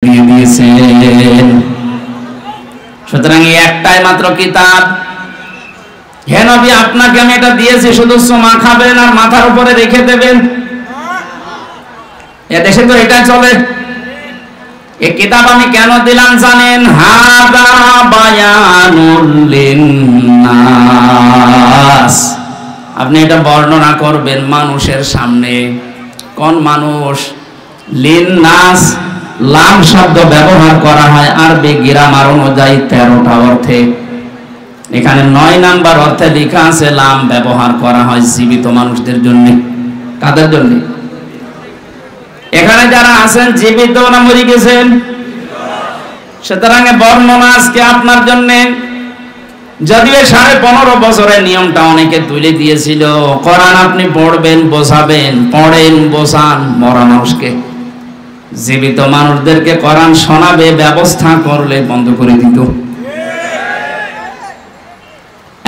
দিয়ে দিয়েছেন। সুতরাং এই একটাই মাত্র কিতাব। হে নবী, আপনাকে আমি এটা দিয়েছি, শুধু চুমা খাবেন আর মাথার উপরে রেখে দেবেন। এদেশে তো এটা চলে। এই কিতাব আমি কেন দিলাম জানেন? হাদা বায়ানুল লিন্নাস। আপনি এটা বর্ণনা করবেন মানুষের সামনে। কোন মানুষ? লিন্নাস। লাম শব্দ ব্যবহার করা হয় আরবি গ্রামার অনুযায়ী 13টা অর্থে। এখানে 9 নাম্বার অর্থে লেখা আছে লাম ব্যবহার করা হয় জীবিত মানুষদের জন্য। কাদের জন্য? এখানে যারা আছেন জীবিত না মরে গেছেন? সুতরাং বর্ণনা আজকে আপনার জন্য। যদিও 15.5 বছরের নিয়মটা অনেকে তুলে দিয়েছিল। কোরআন আপনি পড়বেন, বোঝাবেন, পড়েন, বোঝান মরা মানুষকে। জীবিত মানুষদেরকে কোরআন শোনাবে ব্যবস্থা করলে বন্ধ করে দিত।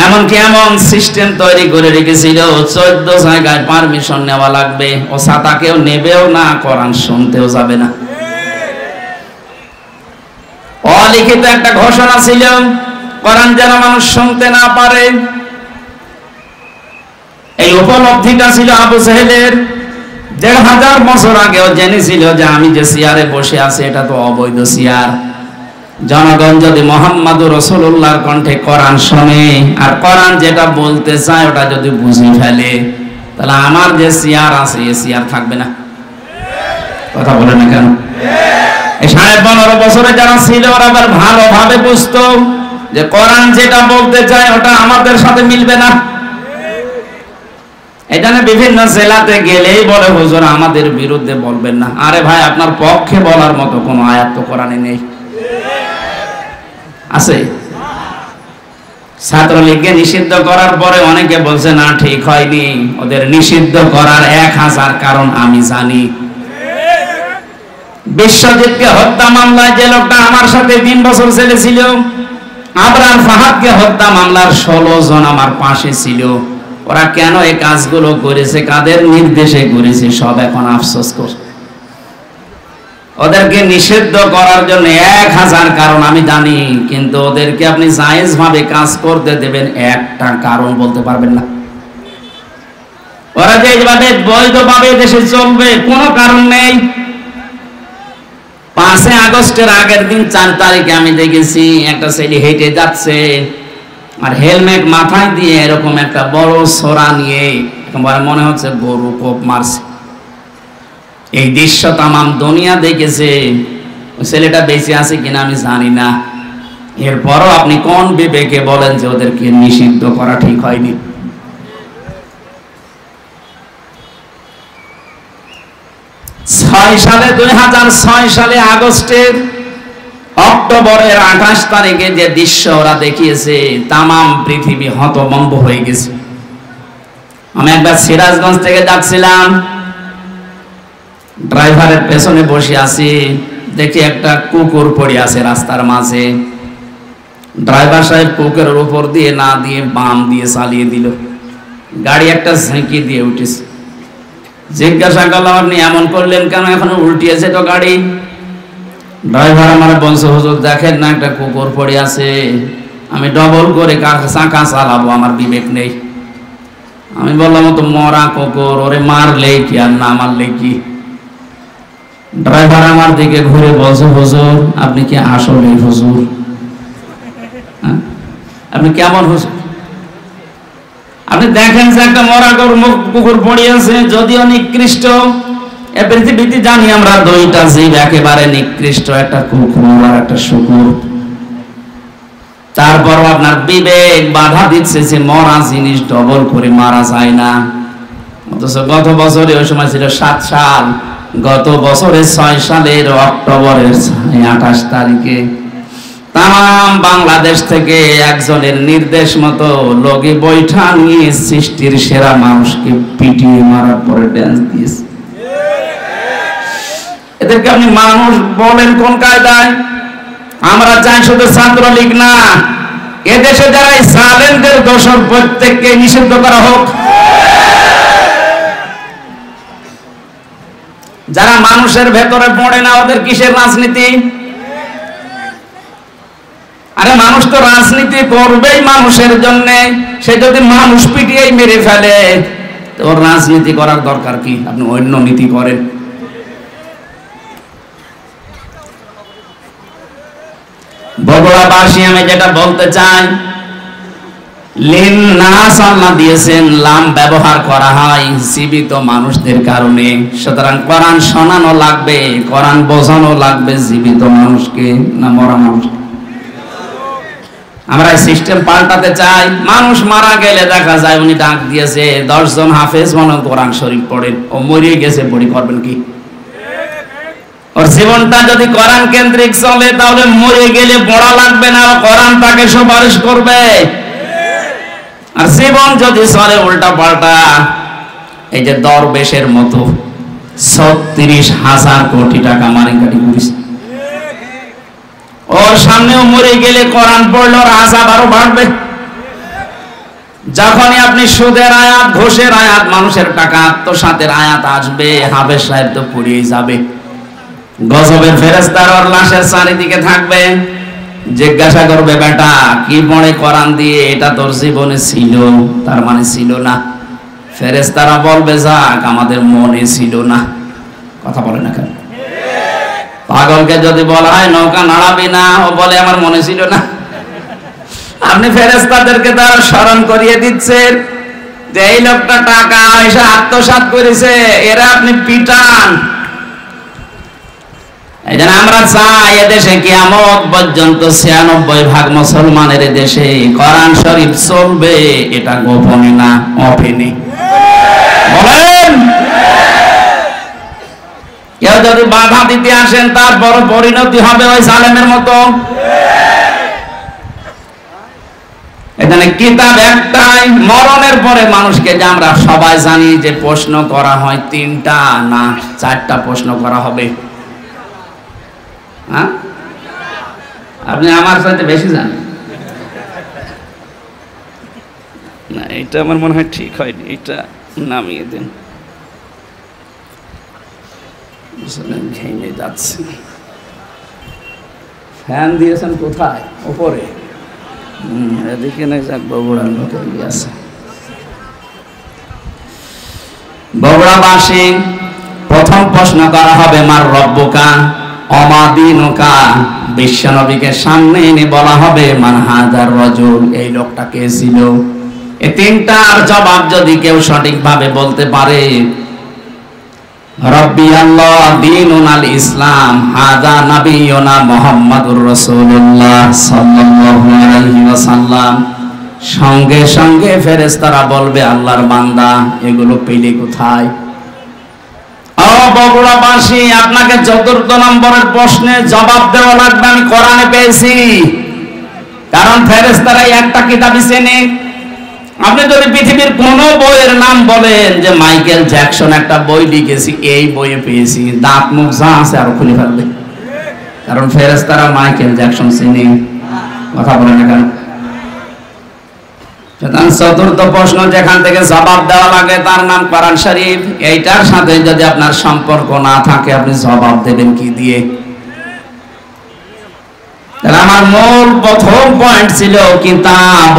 এমনকি এমন সিস্টেম তৈরি করে রেখেছিল 14 জায়গায় পারমিশন নেওয়া লাগবে। ও ছাতা কেউ নেবেও না, কোরআন শুনতেও যাবে না। অলিখিত একটা ঘোষণা ছিল, কোরআন যেন মানুষ শুনতে না পারে। এই উপলব্ধিটা ছিল আবু জেহেলের। 1500 বছর আগেও জেনেছিল যে আমি যে চেয়ারে বসে আছি এটা তো অবৈধ চেয়ার। জনগণ যদি মুহাম্মদুর রাসূলুল্লাহর কণ্ঠে কোরআন শোনে আর কোরআন যেটা বলতে চায় ওটা যদি বুঝে ফেলে, তাহলে আমার যে চেয়ার আছে এই চেয়ার থাকবে না। কথা বলে না কেন? এই 15.5 বছরে যারা ছিল ওরা আবার ভালোভাবে বুঝতো যে কোরআন যেটা বলতে চায় ওটা আমাদের সাথে মিলবে না। এখানে বিভিন্ন জেলাতে গেলেই বলে হুজুর আমাদের বিরুদ্ধে বলবেন না। আরে ভাই, আপনার পক্ষে বলার মতো কোনো আয়াত তো কোরআনে নেই। আছে? ছাত্রলীগকে নিষিদ্ধ করার পরে অনেকে বলছে না ঠিক হয়নি। ওদের নিষিদ্ধ করার 1000 কারণ আমি জানি। বিশ্বজিৎকে হত্যা মামলায় যে লোকটা আমার সাথে 3 বছর জেলে ছিল, আবরার ফাহাদকে হত্যা মামলার 16 জন আমার পাশে ছিল। ওরা কেন এই কাজগুলো করেছে, কাদের নির্দেশে করেছে, সব এখন আফসোস করছে। ওদেরকে নিষিদ্ধ করার জন্য 1000 কারণ আমি জানি, কিন্তু ওদেরকে আপনি জায়েজ ভাবে কাজ করতে দেবেন একটা কারণ বলতে পারবেন না। ওরা যে এইভাবে বৈধভাবে দেশে চলবে কোনো কারণ নেই। 5 আগস্টের আগের দিন 4 তারিখে আমি দেখেছি একটা ছেলে হেঁটে যাচ্ছে আর হেলমেট মাথায় দিয়ে এরকম একটা বড় ছোরা নিয়ে, মনে হচ্ছে গরু কোপ মারছে। এই দৃশ্য তামাম দুনিয়া দেখেছে। ছেলেটা বেঁচে আছে কিনা আমি জানি না। এরপরও আপনি কোন বিবেকে বলেন যে ওদেরকে নিষিদ্ধ করা ঠিক হয়নি? সালে 2006 সালে আগস্টের অক্টোবরের 28 তারিখে যে দৃশ্য ওরা দেখিয়েছে তামাম পৃথিবী হতভম্ব হয়ে গেছে। আমি একবার সিরাজগঞ্জ থেকে যাচ্ছিলাম, ড্রাইভারের পেছনে বসে আছি, দেখি একটা কুকুর পড়ে আছে রাস্তার মাঝে। ড্রাইভার সাহেব কুকুরের উপর দিয়ে না দিয়ে বাম দিয়ে চালিয়ে দিল। গাড়ি একটা ঝেঁকি দিয়ে উঠেছে। জিজ্ঞাসা করলাম আপনি এমন করলেন কেন, এখন উল্টিয়েছে তো গাড়ি। ড্রাইভার আমার বলছে হুজুর দেখেন না একটা কুকুর পড়ে আছে, আমি ডবল করে চাকা চালাবো, আমার বিবেক নেই। আমি বললাম তো মরা কুকুর, ওরে মারলে কি আর না মারলে কি? ড্রাইভার আমার দিকে ঘুরে বলছে হুজুর আপনি কি আসলে হুজুর? আপনি কেমন হুজুর? আপনি দেখেন যে একটা মরা কুকুর পড়ে আছে, যদিও নিকৃষ্ট। এ পৃথিবীতে জানি আমরা 2টা জীব একেবারে নিকৃষ্ট, একটা কুকুর আর একটা শুকুর। তারপরও আপনার বিবেক বাধা দিচ্ছে যে মরা জিনিস ডবল করে মারা যায় না। অথচ গত বছরে ওই সময় ছিল 7 সাল, গত বছরের 6 সালের অক্টোবরের 28 তারিখে তাম বাংলাদেশ থেকে একজনের নির্দেশ মতো লগি বৈঠা নিয়ে সৃষ্টির সেরা মানুষকে পিটিয়ে মারার পরে ড্যান্স দিয়েছে। এদেরকে আপনি মানুষ বলেন কোন কায়দায়? আমরা চাই শুধু ছাত্রলীগ না, এদেশে যারা সালেমদের দোষর প্রত্যেককে নিষিদ্ধ করা হোক। যারা মানুষের ভেতরে পড়ে না ওদের কিসের রাজনীতি? আরে মানুষ তো রাজনীতি করবেই মানুষের জন্য। সে যদি মানুষ পিটিয়ে মেরে ফেলে তো ওর রাজনীতি করার দরকার কি? আপনি অন্য নীতি করেন। বগুড়াবাসী আমি যেটা বলতে চাই, লিন্নাস আল্লাহ দিয়েছেন, লাম ব্যবহার করা হয় জীবিত মানুষদের কারণে। সুতরাং কোরআন শোনানো লাগবে, কোরআন বোঝানো লাগবে জীবিত মানুষকে না মরা মানুষ? আমরা সিস্টেম পাল্টাতে চাই। মানুষ মারা গেলে দেখা যায় উনি ডাক দিয়েছে 10 জন হাফেজ মনে কোরআন শরীফ পড়েন, ও মরে গেছে, পড়ি করবেন কি? ওর জীবনটা যদি কোরআন কেন্দ্রিক চলে তাহলে মরে গেলে পড়া লাগবে না, কোরআন তাকে সুপারিশ করবে। আর জীবন যদি চলে উল্টা পাল্টা, এই যে দরবেশের মতো 36,000 কোটি টাকা মারিকাটি করেছে, ওর সামনেও মরে গেলে কোরআন পড়লে ওর আযাব আরো বাড়বে। যখনই আপনি সুদের আয়াত, ঘোষের আয়াত, মানুষের টাকা আত্মসাতের আয়াত আসবে, হাফেজ সাহেব তো পড়িয়ে যাবে। গজবের ফেরেশতারা ওর লাশের চারিদিকে থাকবে, জিজ্ঞাসা করবে বেটা কি পড়ে কোরআন দিয়ে? এটা তোর জীবনে ছিল, তার মানে ছিল না। ফেরেশতারা বলবে যাক আমাদের মনে ছিল না। কথা বলে না কেন? পাগলকে যদি বলা হয় নৌকা নাড়াবি না, ও বলে আমার মনে ছিল না। আপনি ফেরেশতাদেরকে তারা স্মরণ করিয়ে দিচ্ছেন যে এই লোকটা টাকা পয়সা আত্মসাৎ করেছে, এরা আপনি পিটান। এই জন্য আমরা চাই এদেশে কিয়ামত পর্যন্ত 96% মুসলমানের দেশে কোরআন শরীফ চলবে, এটা গোপনে না, ওপেনে। বলেন কেউ যদি বাধা দিতে আসেন তার বড় পরিণতি হবে ওই জালেমের মতো। এখানে কিতাব একটাই, মরণের পরে মানুষকে যে আমরা সবাই জানি যে প্রশ্ন করা হয় 3টা না 4টা প্রশ্ন করা হবে। হ্যাঁ, আপনি আমার সাথে বেশি জানেন না। এটা আমার মনে হয় ঠিক হয়নি, এটা নামিয়ে দেন। ঘেমে যাচ্ছে। ফ্যান দিয়েছেন কোথায়? উপরে। এদিকে না যাক, বগুড়ার লোক আছে। বগুড়াবাসী প্রথম প্রশ্ন করা হবে মার রব্বুকা অমাদিনুকা। বিশ্বনবীকে সামনে এনে বলা হবে মান হাজার রাজুল, এই লোকটা কে ছিল? এই 3টার জবাব যদি কেউ সঠিকভাবে বলতে পারে, রব্বি আল্লাহ দীনুন আল ইসলাম হাযা নাবিয়ুনা মুহাম্মাদুর রাসূলুল্লাহ সাল্লাল্লাহু আলাইহি ওয়াসাল্লাম, সঙ্গে সঙ্গে ফেরেশতারা বলবে আল্লাহর বান্দা এগুলো পেলে কোথায়? ও বগুড়াবাসী, আপনাকে 4র্থ নম্বরের প্রশ্নে জবাব দেওয়া লাগবে আমি কোরআনে পেয়েছি। কারণ ফেরেশতারা একটা কিতাবই চেনে। আপনি যদি পৃথিবীর কোন বইয়ের নাম বলেন যে মাইকেল জ্যাকসন একটা বই লিখেছি, এই বইয়ে পেয়েছি, দাঁত মুখ যা আছে আরো খুলে ফেলবে। কারণ ফেরেশতারা মাইকেল জ্যাকসন চেনে। কথা বলে না কেন? 4র্থ প্রশ্ন যেখান থেকে জবাব দেওয়া লাগে তার নাম কোরআন শরীফ। এইটার সাথে যদি আপনার সম্পর্ক না থাকে আপনি জবাব দেবেন কি দিয়ে? তাহলে আমার মূল প্রথম পয়েন্ট ছিল কিতাব,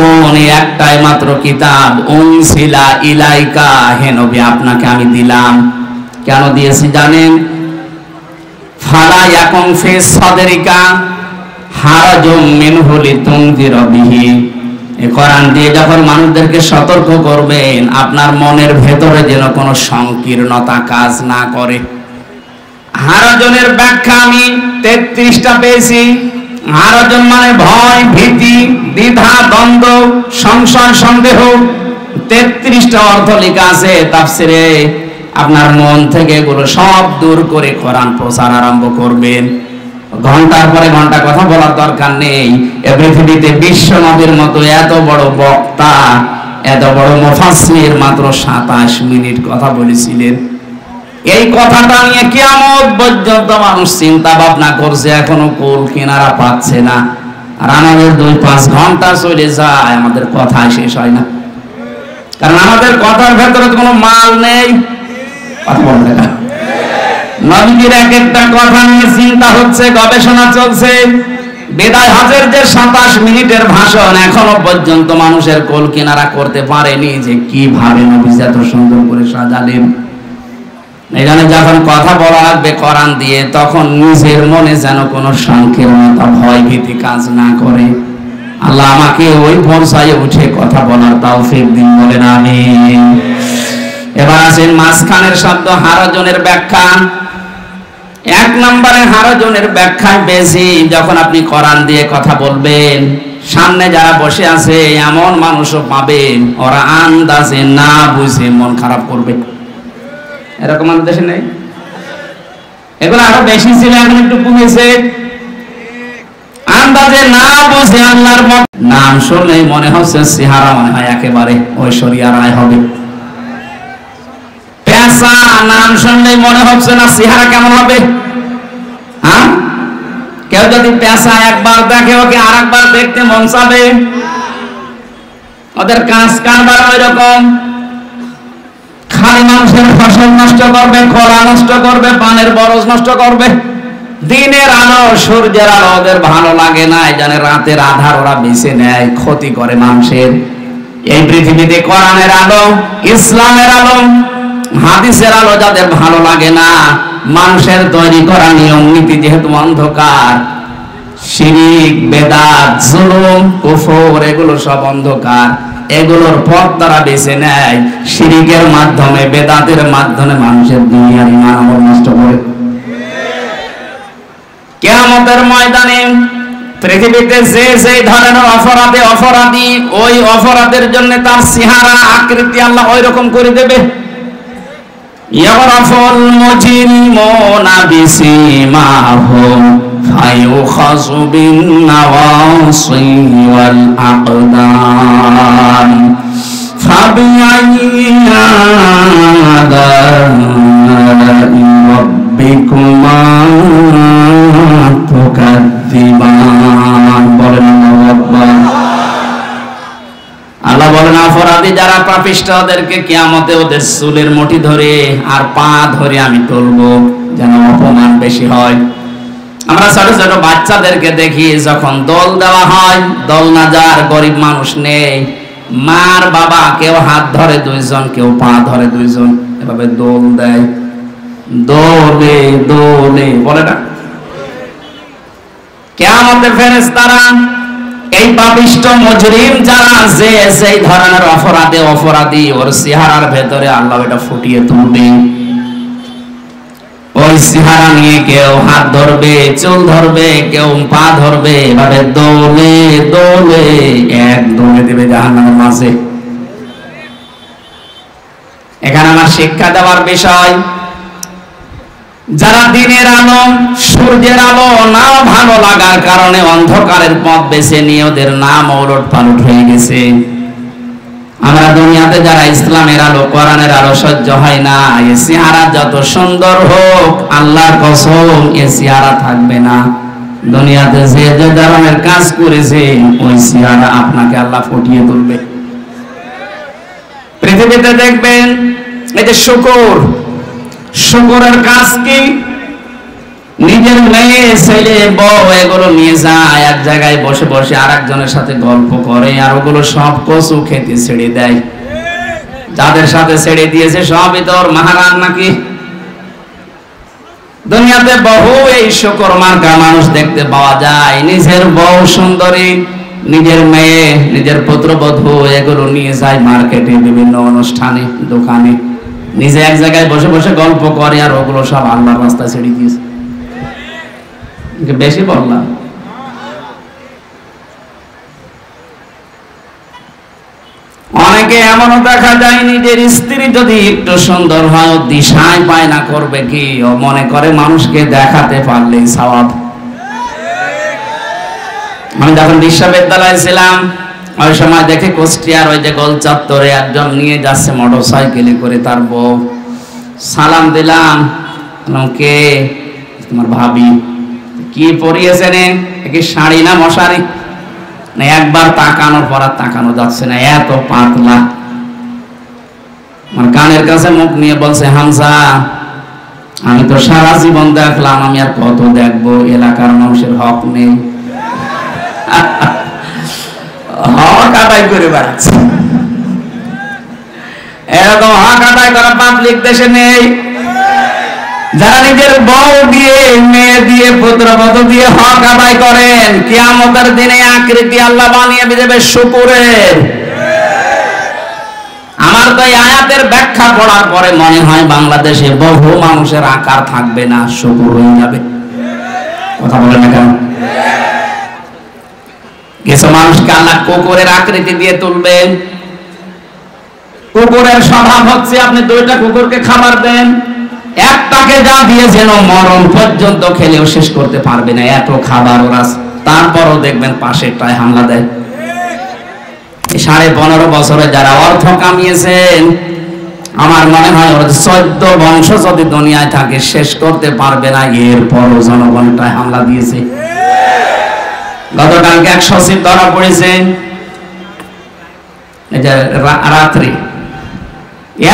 একটাই মাত্র কিতাব, উনসিলা ইলাইকা, হে নবী আপনাকে আমি দিলাম। কেন দিয়েছি জানেন? ফালা ইয়াকুম ফি সাদরিকা হারাজুম মিনহু লিতুনযিরা বিহি। এই কোরআন দিয়ে যখন মানুষদেরকে সতর্ক করবেন, আপনার মনের ভেতরে যেন কোনো সংকীর্ণতা কাজ না করে। হারাজনের ব্যাখ্যা আমি 33টা পেয়েছি। হারাজন মানে ভয়, ভীতি, দ্বিধা, দ্বন্দ্ব, সংশয়, সন্দেহ। 33টা অর্থ লেখা আছে তাফসিরে। আপনার মন থেকে এগুলো সব দূর করে কোরআন প্রচার আরম্ভ করবেন। ঘন্টার পরে ঘন্টা কথা বলার দরকার নেই। এই পৃথিবীতে বিশ্ব নবীর মতো এত বড় বক্তা, এত বড় মুফাসসির মাত্র 27 মিনিট কথা বলেছিলেন। এই কথাটা নিয়ে কিয়ামত পর্যন্ত মানুষ চিন্তা ভাবনা করছে, এখনো কুল কিনারা পাচ্ছে না। আর আমাদের 2-5 ঘন্টা চলে যায়, আমাদের কথা শেষ হয় না। কারণ আমাদের কথার ভেতরে কোনো মাল নেই। কথা বলতে না, নবীজির এক একটা কথা নিয়ে চিন্তা হচ্ছে, গবেষণা চলছে। বিদায় হজের যে 27 মিনিটের ভাষণ এখনো পর্যন্ত মানুষের কোল কিনারা করতে পারেনি যে কিভাবে নবীজি এত সুন্দর করে সাজালেন। এখানে যখন কথা বলা লাগবে কোরআন দিয়ে, তখন নিজের মনে যেন কোনো সংকীর্ণতা, ভয় ভীতি কাজ না করে। আল্লাহ আমাকে ওই পর্যায়ে উঠে কথা বলার তৌফিক দিন, বলেন আমিন। এবার আসেন মাঝখানের শব্দ হারাজনের ব্যাখ্যা। 1 নম্বরে হারাজনের ব্যাখ্যা বেশি। যখন আপনি কোরআন দিয়ে কথা বলবেন, সামনে যারা বসে আছে এমন মানুষও পাবেন ওরা আন্দাজে না বুঝে মন খারাপ করবে। এরকম আমাদের দেশে নেই? এগুলো আরো বেশি ছিল, এখন একটু কমেছে। আন্দাজে না বুঝে আল্লাহর নাম শুনলেই মনে হচ্ছে চেহারা মনে হয় একেবারে ঐশ্বরিয়া রায় হবে। পেশা নাম শুনলেই মনে হচ্ছে না চেহারা কেমন হবে। হ্যাঁ, কেউ যদি পেশা একবার দেখে ওকে আর একবার দেখতে মন চাবে। ওদের কাজ কারবার ওই রকম, খালি মানুষের ফসল নষ্ট করবে, খোলা নষ্ট করবে, পানের বরজ নষ্ট করবে। দিনের আলো, সূর্যের আলো ওদের ভালো লাগে না, জানে রাতের আধার ওরা বেছে নেয়, ক্ষতি করে মানুষের। এই পৃথিবীতে কোরআনের আলো, ইসলামের আলো, হাদিসের আলো যাদের ভালো লাগে না, মানুষের তৈরি করা নিয়ম নীতি যেহেতু অন্ধকার, শিরিক, বেদাত, জুলুম, কুফর এগুলো সব অন্ধকার, এগুলোর পথ তারা বেছে নেয়। শিরিকের মাধ্যমে, বেদাতের মাধ্যমে মানুষের দুনিয়ার ঈমান আমল নষ্ট করে। কিয়ামতের ময়দানে পৃথিবীতে যে যে ধরনের অপরাধী, ওই অপরাধের জন্য তার চেহারা আকৃতি আল্লাহ ওই রকম করে দেবে। ইয়ারাফুল মুজরিমুনা বিসিমাহুম ফায়ুখাযু বিন নাওয়াসি ওয়াল আকদাম ফাবিআইয়ি আলা'i রাব্বিকুমা তুকাদ্দিবান। বলেন আল্লাহু। আল্লাহ বলেন অপরাধী যারা পাপিষ্ঠ ওদেরকে কিয়ামতে ওদের চুলের মুঠি ধরে আর পা ধরে আমি তুলবো, যেন অপমান বেশি হয়। আমরা ছোট ছোট বাচ্চাদেরকে দেখি যখন দোল দেওয়া হয়, দোল না যার গরিব মানুষ নেই, মার বাবা কেউ হাত ধরে 2 জন, কেউ পা ধরে 2 জন, এভাবে দোল দেয়। দোলে দোলে বলে না। কিয়ামতে ফেরেশতারা এই পাপিষ্ঠ মুজরিম যারা যে সেই ধরনের অপরাধী ওর চেহারার ভেতরে আল্লাহ এটা ফুটিয়ে তুলবে। ওই চেহারা নিয়ে কেউ হাত ধরবে, চুল ধরবে, কেউ পা ধরবে, এভাবে দোলে দোলে এক দোলে দেবে জাহান্নামের মাঝে। এখানে আমার শিক্ষা দেওয়ার বিষয়, যারা দিনের আলো, সূর্যের আলো না ভালো লাগার কারণে অন্ধকারের পথ বেছে নিয়ে ওদের নাম ওলট পালট হয়ে গেছে। আমরা দুনিয়াতে যারা ইসলামের আলো, কোরআনের আলো সহ্য হয় না, এ চেহারা যত সুন্দর হোক, আল্লাহর কসম এ চেহারা থাকবে না। দুনিয়াতে যে যে ধরনের কাজ করেছে ওই চেহারা আপনাকে আল্লাহ ফুটিয়ে তুলবে। পৃথিবীতে দেখবেন এই যে শুকরের কাজ কি, নিজের মেয়ে ছেলে বউ এগুলো নিয়ে যায় এক জায়গায় বসে বসে আর একজনের সাথে গল্প করে, আর ওগুলো সব কচু খেতে ছেড়ে দেয়। যাদের সাথে ছেড়ে দিয়েছে সবই তোর মহারাজ নাকি। দুনিয়াতে বহু এই শুকর মার্কা মানুষ দেখতে পাওয়া যায়, নিজের বউ সুন্দরী, নিজের মেয়ে, নিজের পুত্রবধূ এগুলো নিয়ে যায় মার্কেটে, বিভিন্ন অনুষ্ঠানে, দোকানে, নিজে এক জায়গায় বসে বসে গল্প করে, আর ওগুলো সব আল্লাহর রাস্তায় ছেড়ে দিয়েছে। বেশি বললাম। অনেকে এমনও দেখা যায় নিজের স্ত্রী যদি একটু সুন্দর হয় ও দিশায় পায় না, করবে কি, ও মনে করে মানুষকে দেখাতে পারলেই সওয়াব। আমি যখন বিশ্ববিদ্যালয়ে ছিলাম ওই সময় দেখে কুষ্টিয়ার ওই যে গোল চত্বরে একজন নিয়ে যাচ্ছে মোটর সাইকেলে করে তার বউ। সালাম দিলাম, কে? তোমার ভাবি। কি পরিয়েছে রে? কি শাড়ি না মশারি? না একবার তাকানোর পর আর তাকানো যাচ্ছে না, এত পাতলা। আমার কানের কাছে মুখ নিয়ে বলছে, হামজা আমি তো সারা জীবন দেখলাম, আমি আর কত দেখবো, এলাকার মানুষের হক নেই, হক আদায় করে বেড়াচ্ছে। এরকম হক আদায় করা পাবলিক দেশে নেই। যারা নিজের বউ দিয়ে, মেয়ে দিয়ে, পুত্রবধূ দিয়ে হক আদায় করেন, কিয়ামতের দিনে আকৃতি আল্লাহ বানিয়ে দেবে শুকুরের। আমার তো এই আয়াতের ব্যাখ্যা পড়ার পরে মনে হয় বাংলাদেশে বহু মানুষের আকার থাকবে না, শুকুর হয়ে যাবে। কথা বলে না কেন? কিছু মানুষকে আল্লাহ কুকুরের আকৃতি দিয়ে তুলবেন। কুকুরের স্বভাব হচ্ছে আপনি দুইটা কুকুরকে খাবার দেন, একটাকে যা দিয়েছেন ও মরণ পর্যন্ত খেলেও শেষ করতে পারবে না, এত খাবার ওরা, তারপরও দেখবেন পাশেরটায় হামলা দেয়। 15.5 বছরে যারা অর্থ কামিয়েছেন, আমার মনে হয় ওরা 14 বংশ যদি দুনিয়ায় থাকে শেষ করতে পারবে না, এরপরও জনগণটায় হামলা দিয়েছে। গতকালকে এক সচিব ধরা পড়েছে, রাত্রি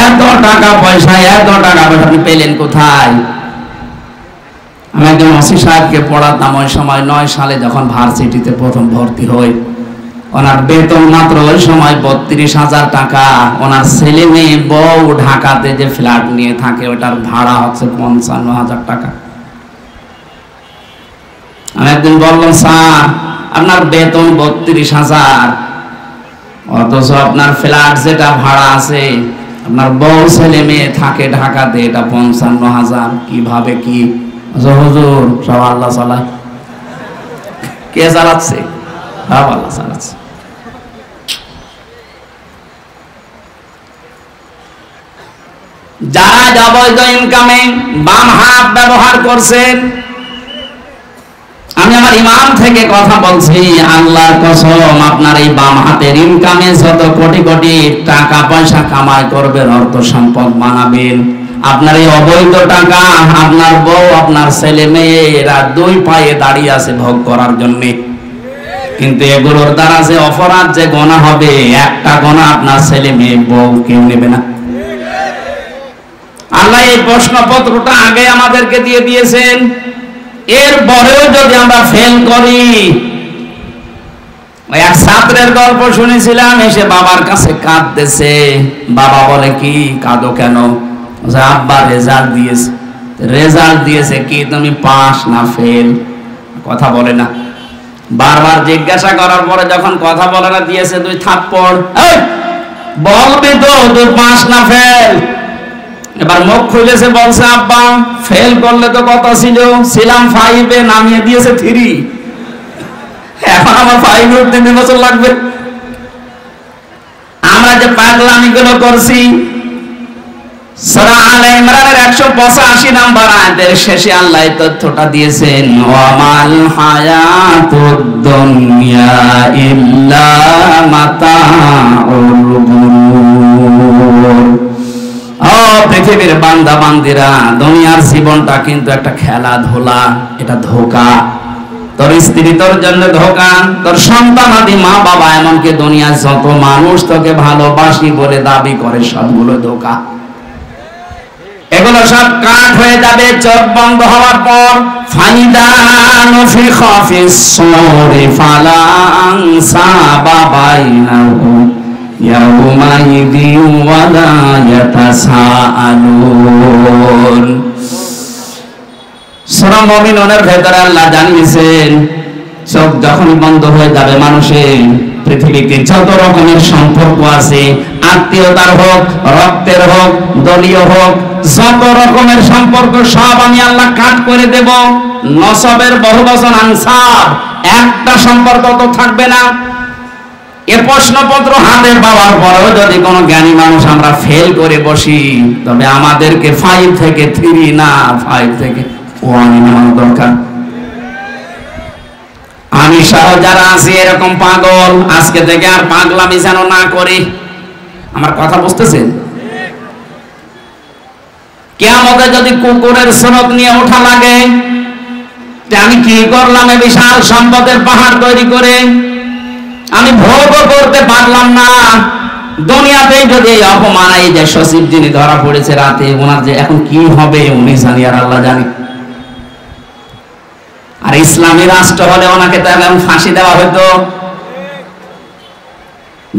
এত টাকা পয়সা আপনি পেলেন কোথায়? আমি একজন ওসি সাহেবকে পড়াতাম, ওই সময় 9 সালে যখন ভার্সিটিতে প্রথম ভর্তি হই, ওনার বেতন মাত্র ওই সময় 32,000 টাকা। ওনার ছেলে মেয়ে বউ ঢাকাতে যে ফ্ল্যাট নিয়ে থাকে ওটার ভাড়া হচ্ছে 55,000 টাকা। আমি একদিন বললাম, স্যার আপনার বেতন 32,000, অথচ আপনার ফ্ল্যাট যেটা ভাড়া আছে, আপনার বউ ছেলে মেয়ে থাকে ঢাকাতে, এটা 55,000, কিভাবে কি? হুজুর সব আল্লাহ চালায়। কে চালাচ্ছে? সব আল্লাহ চালাচ্ছে। যারা অবৈধ ইনকামে বাম হাত ব্যবহার করছেন, আমি আমার ইমাম থেকে কথা বলছি, আল্লাহর কসম, আপনার এই বাম হাতের ইনকামে যত কোটি কোটি টাকা পয়সা কামাই করবেন, অর্থ সম্পদ বানাবেন, আপনার এই অবৈধ টাকা আপনার বউ আপনার ছেলে মেয়েরা 2 পায়ে দাঁড়িয়ে আছে ভোগ করার জন্য। কিন্তু এগুলোর দ্বারা যে অপরাধ যে গোনা হবে, একটা গোনা আপনার ছেলে মেয়ে বউ কেউ নেবে না। আল্লাহ এই প্রশ্নপত্রটা আগে আমাদেরকে দিয়ে দিয়েছেন, এরপরেও যদি আমরা ফেল করি। ওই এক ছাত্রের গল্প শুনেছিলাম, এসে বাবার কাছে কাঁদতেছে। বাবা বলে, কি কাঁদো কেন? আব্বা রেজাল্ট দিয়েছে কি, তুমি পাস না ফেল? কথা বলে না। বারবার জিজ্ঞাসা করার পরে যখন কথা বলে না, দিয়েছে 2 থাপ্পড়। বলবি তো তুই পাস না ফেল? এবার মুখ খুলেছে, বলছে, আব্বা ফেল করলে তো কথা ছিলাম 5-এ, নামিয়ে দিয়েছে 3, এখন আমার 5-এ উঠতে 2 বছর লাগবে। আমরা যে পাগলামি গুলো করছি, সূরা আলে ইমরানের 185 নম্বর আয়াতের শেষে আল্লাহ এই তথ্যটা দিয়েছেন, ওয়ামাল হায়াতুদ দুনিয়া ইল্লা মাতাউল গুরুর। ও পৃথিবীর বান্দা বান্দিরা, দুনিয়ার জীবনটা কিন্তু একটা খেলাধুলা, এটা ধোঁকা। তোর স্ত্রী তোর জন্য ধোঁকা, তোর সন্তান আদি মা বাবা, এমনকি দুনিয়ার যত মানুষ তোকে ভালোবাসি বলে দাবি করে, সবগুলো ধোঁকা। এগুলো সব কাট হয়ে যাবে চোখ বন্ধ হওয়ার পর। ফাইদা নুফিখা ফিস সূরি ফালা আনসাবা বাইনাহু ইয়াউমাইযিন ওয়ালা ইয়াতাসাআলুন। সূরা মুমিনুনের ভেতরে আল্লাহ জানিয়েছেন, চোখ যখন বন্ধ হয়ে যাবে মানুষের, পৃথিবীতে যত রকমের সম্পর্ক আছে, আত্মীয়তার হোক, রক্তের হোক, দলীয় হোক, যত রকমের সম্পর্ক সব আমি আল্লাহ কাট করে দেব। নসবের বহুবচন আনসাব, একটা সম্পর্ক তো থাকবে না। এ প্রশ্নপত্র হাতে পাওয়ার পরেও যদি কোনো জ্ঞানী মানুষ আমরা ফেল করে বসি, তবে আমাদেরকে 5 থেকে 3 না 5 থেকে 1 নেওয়া দরকার। আমি সহ যারা আছি এরকম পাগল, আজকে থেকে আর পাগলামি যেন না করি। আমার কথা বুঝতেছেন? কিয়ামতে যদি কুকুরের সুরত নিয়ে ওঠা লাগে, আমি কি করলাম এই বিশাল সম্পদের পাহাড় তৈরি করে, আমি ভোগও করতে পারলাম না, দুনিয়াতে যদি এই অপমান, এই যে সচিব যিনি ধরা পড়েছে রাতে, ওনার যে এখন কি হবে উনি জানি আর আল্লাহ জানি। আর ইসলামী রাষ্ট্র হলে ওনাকে তো এখন ফাঁসি দেওয়া হতো।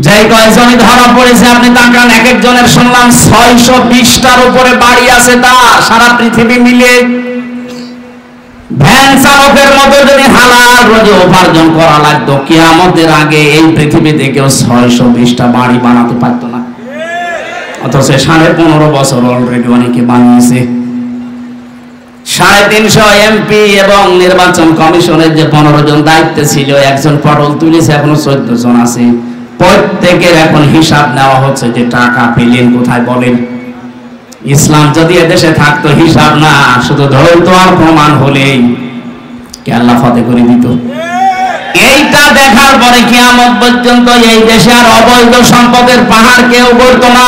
যে কয়েকজনই ধরা পড়েছে আপনি তাকান, এক একজনের শুনলাম 620টার উপরে বাড়ি আছে তার, সারা পৃথিবী মিলে। ভ্যান চালকের মতো যদি হালাল রোজে উপার্জন করা লাগতো, কিয়ামতের আগে এই পৃথিবীতে কেউ 620টা বাড়ি বানাতে পারতো না। অথচ 15.5 বছর অলরেডি অনেকে বানিয়েছে। 350 এমপি এবং নির্বাচন কমিশনের যে 15 জন দায়িত্বে ছিল, একজন পটল তুলেছে, এখনো 14 জন আছে। প্রত্যেকের এখন হিসাব নেওয়া হচ্ছে যে টাকা পেলেন কোথায় বলেন। ইসলাম যদি এদেশে থাকতো, হিসাব না, শুধু ধরতো আর প্রমাণ হলেই কে আল্লাহ ফতে করে দিত। এইটা দেখার পরে কিয়ামত পর্যন্ত এই দেশে আর অবৈধ সম্পদের পাহাড় কেউ গড়তো না।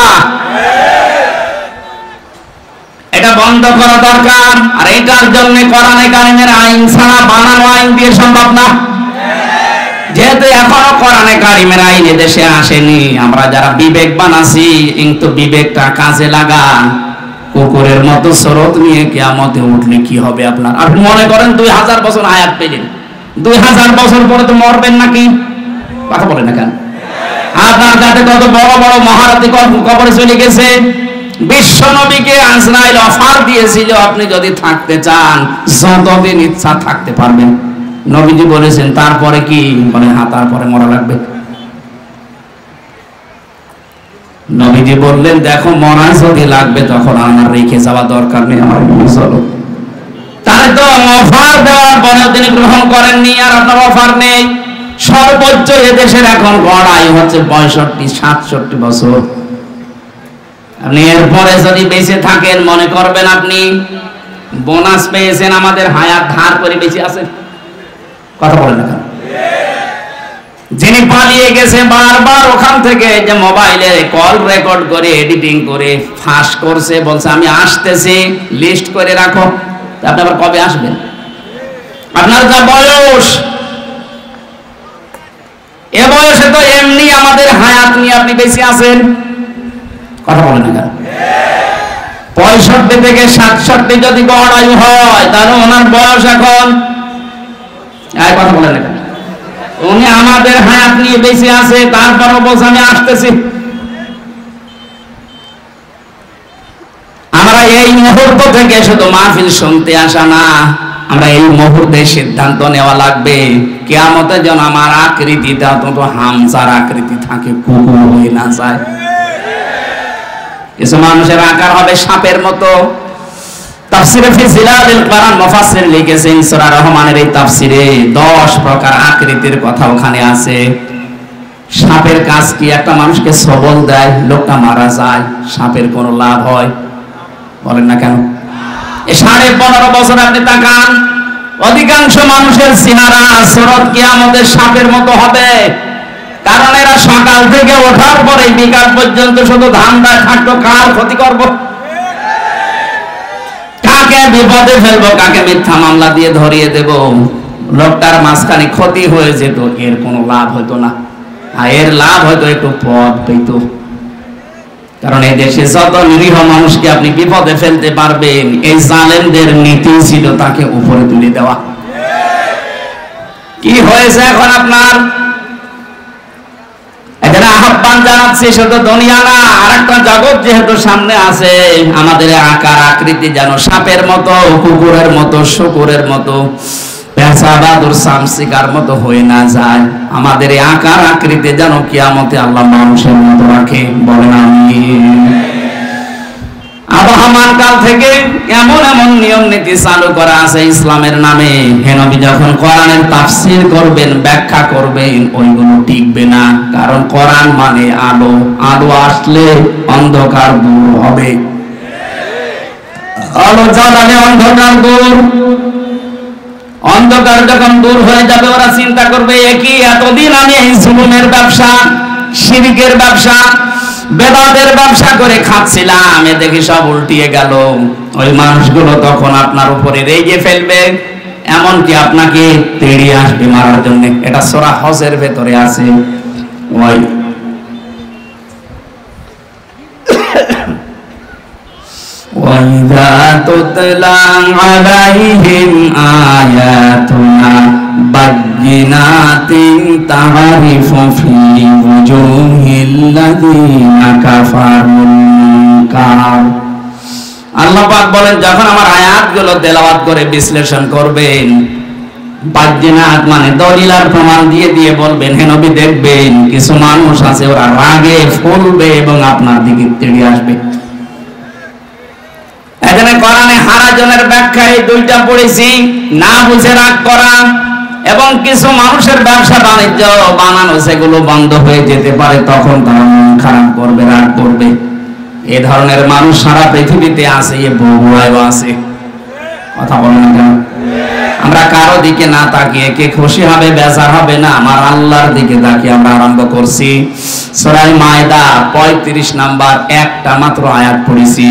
এটা বন্ধ করা দরকার। আর এটার জন্য কোরআনে কারিমের আইন ছাড়া বানানো আইন দিয়ে সম্ভব না। যেহেতু এখনো কোরআনে কারিমের আইন দেশে আসেনি, আমরা যারা বিবেকবান আছি, কিন্তু বিবেকটা কাজে লাগান। কুকুরের মতো স্রোত নিয়ে কিয়ামতে উঠলে কি হবে আপনার? আপনি মনে করেন 2000 বছর হায়াত পেলেন, 2000 বছর পরে তো মরবেন নাকি? কথা বলেন না কেন? আপনার যাতে কত বড় বড় মহারথী কবরে চলে গেছে। বিশ্ব নবীকে আজরাইল অফার দিয়েছিল, আপনি যদি থাকতে চান যতদিন ইচ্ছা থাকতে পারবেন। নবীজি বলেছেন তারপরে কি? বলে হ্যাঁ, তারপরে মরা লাগবে। নবীজি বললেন দেখো, মরা যদি লাগবে তখন আমার রেখে যাওয়া দরকার নেই, আমার চলো। তাহলে তো অফার দেওয়ার পরেও তিনি গ্রহণ করেননি, আর আপনার অফার নেই। সর্বোচ্চ এদেশের এখন গড় আয়ু হচ্ছে 65-67 বছর। আপনি এরপরে যদি বেঁচে থাকেন, মনে করবেন আপনি বোনাস পেয়েছেন, আমাদের হায়াত ধার করে বেঁচে আছেন। কথা বলেন না কেন? যিনি পালিয়ে গেছে বারবার ওখান থেকে, যে মোবাইলে কল রেকর্ড করে এডিটিং করে ফাঁস করছে, বলছে আমি আসতেছি, লিস্ট করে রাখো। আপনি আবার কবে আসবেন? আপনার যা বয়স, এ বয়সে তো এমনি আমাদের হায়াত নিয়ে আপনি বেঁচে আছেন। কথা বলেন না কেন? 65 থেকে 67 যদি গড় আয়ু হয়, তাহলে ওনার বয়স এখন, কথা বলেন না কেন? উনি আমাদের হায়াত নিয়ে বেঁচে আছে, তারপরও বলছে আমি আসতেছি। আমরা এই মুহূর্ত থেকে শুধু মাহফিল শুনতে আসা না, আমরা এই মুহূর্তে সিদ্ধান্ত নেওয়া লাগবে কিয়ামতে যেন আমার আকৃতিটা অন্তত হামজার আকৃতি থাকে, কুকুর হয়ে না যায়। কিছু মানুষের আকার হবে সাপের মতো। তাফসিরে ফি জিলালিল কোরআন মুফাসসির লিখেছেন, সূরা রহমানের এই তাফসিরে 10 প্রকার আকৃতির কথা ওখানে আছে। সাপের কাজ কি? একটা মানুষকে সবল দেয়, লোকটা মারা যায়। সাপের কোনো লাভ হয়? বলেন না কেন? এই 15.5 বছর আপনি তাকান, অধিকাংশ মানুষের চেহারা সুরত কিয়ামতের সাপের মতো হবে। কারণ এরা সকাল থেকে ওঠার পরে বিকাল পর্যন্ত শুধু ধান্দায় থাকতো, কার ক্ষতি করব, কাকে বিপদে ফেলবো, কাকে মিথ্যা মামলা দিয়ে ধরিয়ে দেব। লোকটার মাঝখানে ক্ষতি হয়ে যেত, এর কোনো লাভ হতো না। আর এর লাভ হয়তো একটু পদ পেত। কারণ এই দেশে যত নিরীহ মানুষকে আপনি বিপদে ফেলতে পারবেন, এই জালেমদের নীতি ছিল তাকে উপরে তুলে দেওয়া। কি হয়েছে এখন আপনার? এখানে আহ্বান জানাচ্ছি, শুধু দুনিয়া না, আরেকটা জগৎ যেহেতু সামনে আছে, আমাদের আকার আকৃতি যেন সাপের মতো, কুকুরের মতো, শুকুরের মতো, পেশাবাদুর সামসিকার মতো হয়ে না যায়। আমাদের এই আকার আকৃতি যেন কিয়ামতে আল্লাহ মানুষের মতো রাখে। বলেন আমিন। আবহমান কাল থেকে এমন এমন নিয়ম নীতি চালু করা আছে ইসলামের নামে, হে নবী যখন কোরআনের তাফসীর করবেন, ব্যাখ্যা করবেন, ওইগুলো টিকবে না। কারণ কোরআন মানে আলো, আলো আসলে অন্ধকার দূর হবে। আলো জ্বালালে অন্ধকার দূর। অন্ধকার যখন দূর হয়ে যাবে, ওরা চিন্তা করবে একই এতদিন আমি এই জুলুমের ব্যবসা, শিরকের ব্যবসা, বেদাতের ব্যবসা করে খাচ্ছিলাম, এ দেখি সব উল্টিয়ে গেল। ওই মানুষগুলো তখন আপনার উপরে রেগে ফেলবে, এমনকি আপনাকে তেড়িয়ে আসবে মারার জন্য। এটা সূরা হজের ভেতরে আছে। ওই وإذا تتلى عليهم آياتنا بينات تعرف في وجوه الذين كفروا المنكر আল্লাহ পাক বলেন যখন আমার আয়াতগুলো তেলাওয়াত করে বিশ্লেষণ করবেন বাজ্জিনাত মানে দলিল আর প্রমাণ দিয়ে দিয়ে বলবেন হে নবী দেখবেন কিছু মানুষ আছে ওরা রাগে ফুলবে এবং আপনার দিকে তেড়ে আসবে। এখানে কোরআনে হারাজনের ব্যাখ্যায় দুইটা পড়েছি, না বুঝে রাগ করা এবং কিছু মানুষের ব্যবসা বাণিজ্য বানানো সেগুলো বন্ধ হয়ে যেতে পারে, তখন তারা মন খারাপ করবে, রাগ করবে। এ ধরনের মানুষ সারা পৃথিবীতে আছে, এ বহুয়ায় আছে। কথা বলেন না কেন? আমরা কারো দিকে না তাকিয়ে কে খুশি হবে বেজার হবে না, আমার আল্লাহর দিকে তাকিয়ে আমরা আরম্ভ করছি। সূরা মায়দা 35 নাম্বার একটা মাত্র আয়াত পড়েছি।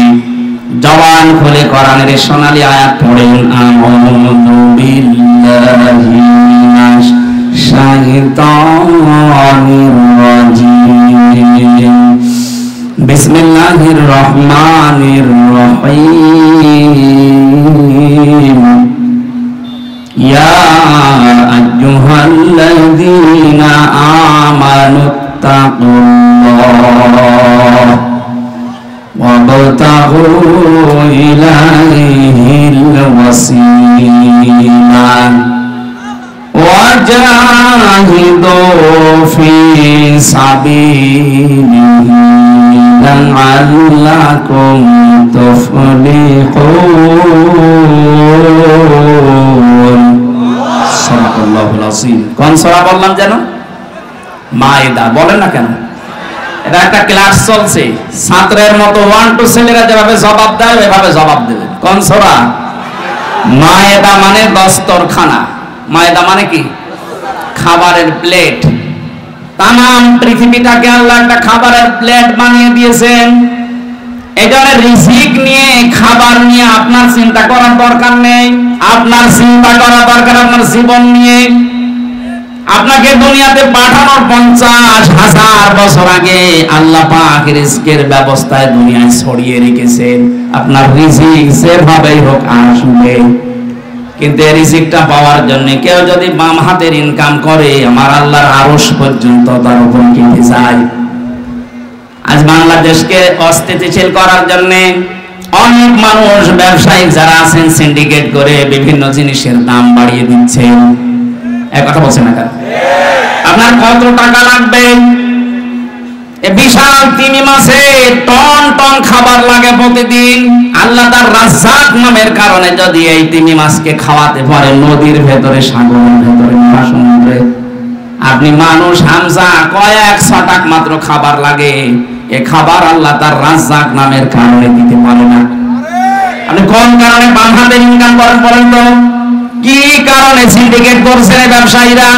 জবান খুলে কোরআনের সোনালী আয়াত পড়েন, আমানু বিল্লাহি মিনাশ শাইতানির রাজিম বিসমিল্লাহির রহমানির রহিম ইয়া আইয়ুহাল্লাযীনা আমানুত্তাকুল্লাহ وابتغوا إليه الوسيلة وجاهدوا في سبيله لعلكم تفلحون صدق الله العظيم। কোন সূরা বললাম যেন? মায়দা। বলেন না কেন? এটা একটা ক্লাস চলছে, ছাত্রের মতো 1 2 ছেলেরা যেভাবে জবাব দেয় ওইভাবে জবাব দেবে। কোন সূরা? মায়দা মানে দস্তরখানা। মায়দা মানে কি? খাবারের প্লেট। তামাম পৃথিবীটাকে আল্লাহ একটা খাবারের প্লেট বানিয়ে দিয়েছেন। এখানে রিজিক নিয়ে, খাবার নিয়ে আপনার চিন্তা করার দরকার নেই। আপনার চিন্তা করা দরকার আপনার জীবন নিয়ে। আপনাকে দুনিয়াতে পাঠানোর 50,000 বছর আগে আল্লাহ পাক রিজিকের ব্যবস্থায় দুনিয়ায় ছড়িয়ে রেখেছেন। আপনার রিজিক যেভাবেই হোক আসবে, কিন্তু এই রিজিকটা পাওয়ার জন্য কেউ যদি বাম হাতের ইনকাম করে আমার আল্লাহর আরশ পর্যন্ত তার উপর কেটে যায়। আজ বাংলাদেশকে অস্থিতিশীল করার জন্য অনেক মানুষ ব্যবসায়িক যারা আছেন সিন্ডিকেট করে বিভিন্ন জিনিসের দাম বাড়িয়ে দিচ্ছেন। এক কথা বলছেন না কেন? আপনার কত টাকা লাগবে? এই বিশাল তিমি মাছে টন টন খাবার লাগে প্রতিদিন। আল্লাহ তার রাজ্জাক নামের কারণে যদি এই তিমি মাছকে খাওয়াতে পারে নদীর ভেতরে, সাগরের ভেতরে, মহাসমুদ্রে, আপনি মানুষ হামজা কয়েক ছটাক মাত্র খাবার লাগে। এ খাবার আল্লাহ তার রাজ্জাক নামের কারণে দিতে পারে না। আপনি কোন কারণে বাম হাতে ইনকাম করেন বলেন তো? কি কারণে সিন্ডিকেট করছে ব্যবসায়ীরা?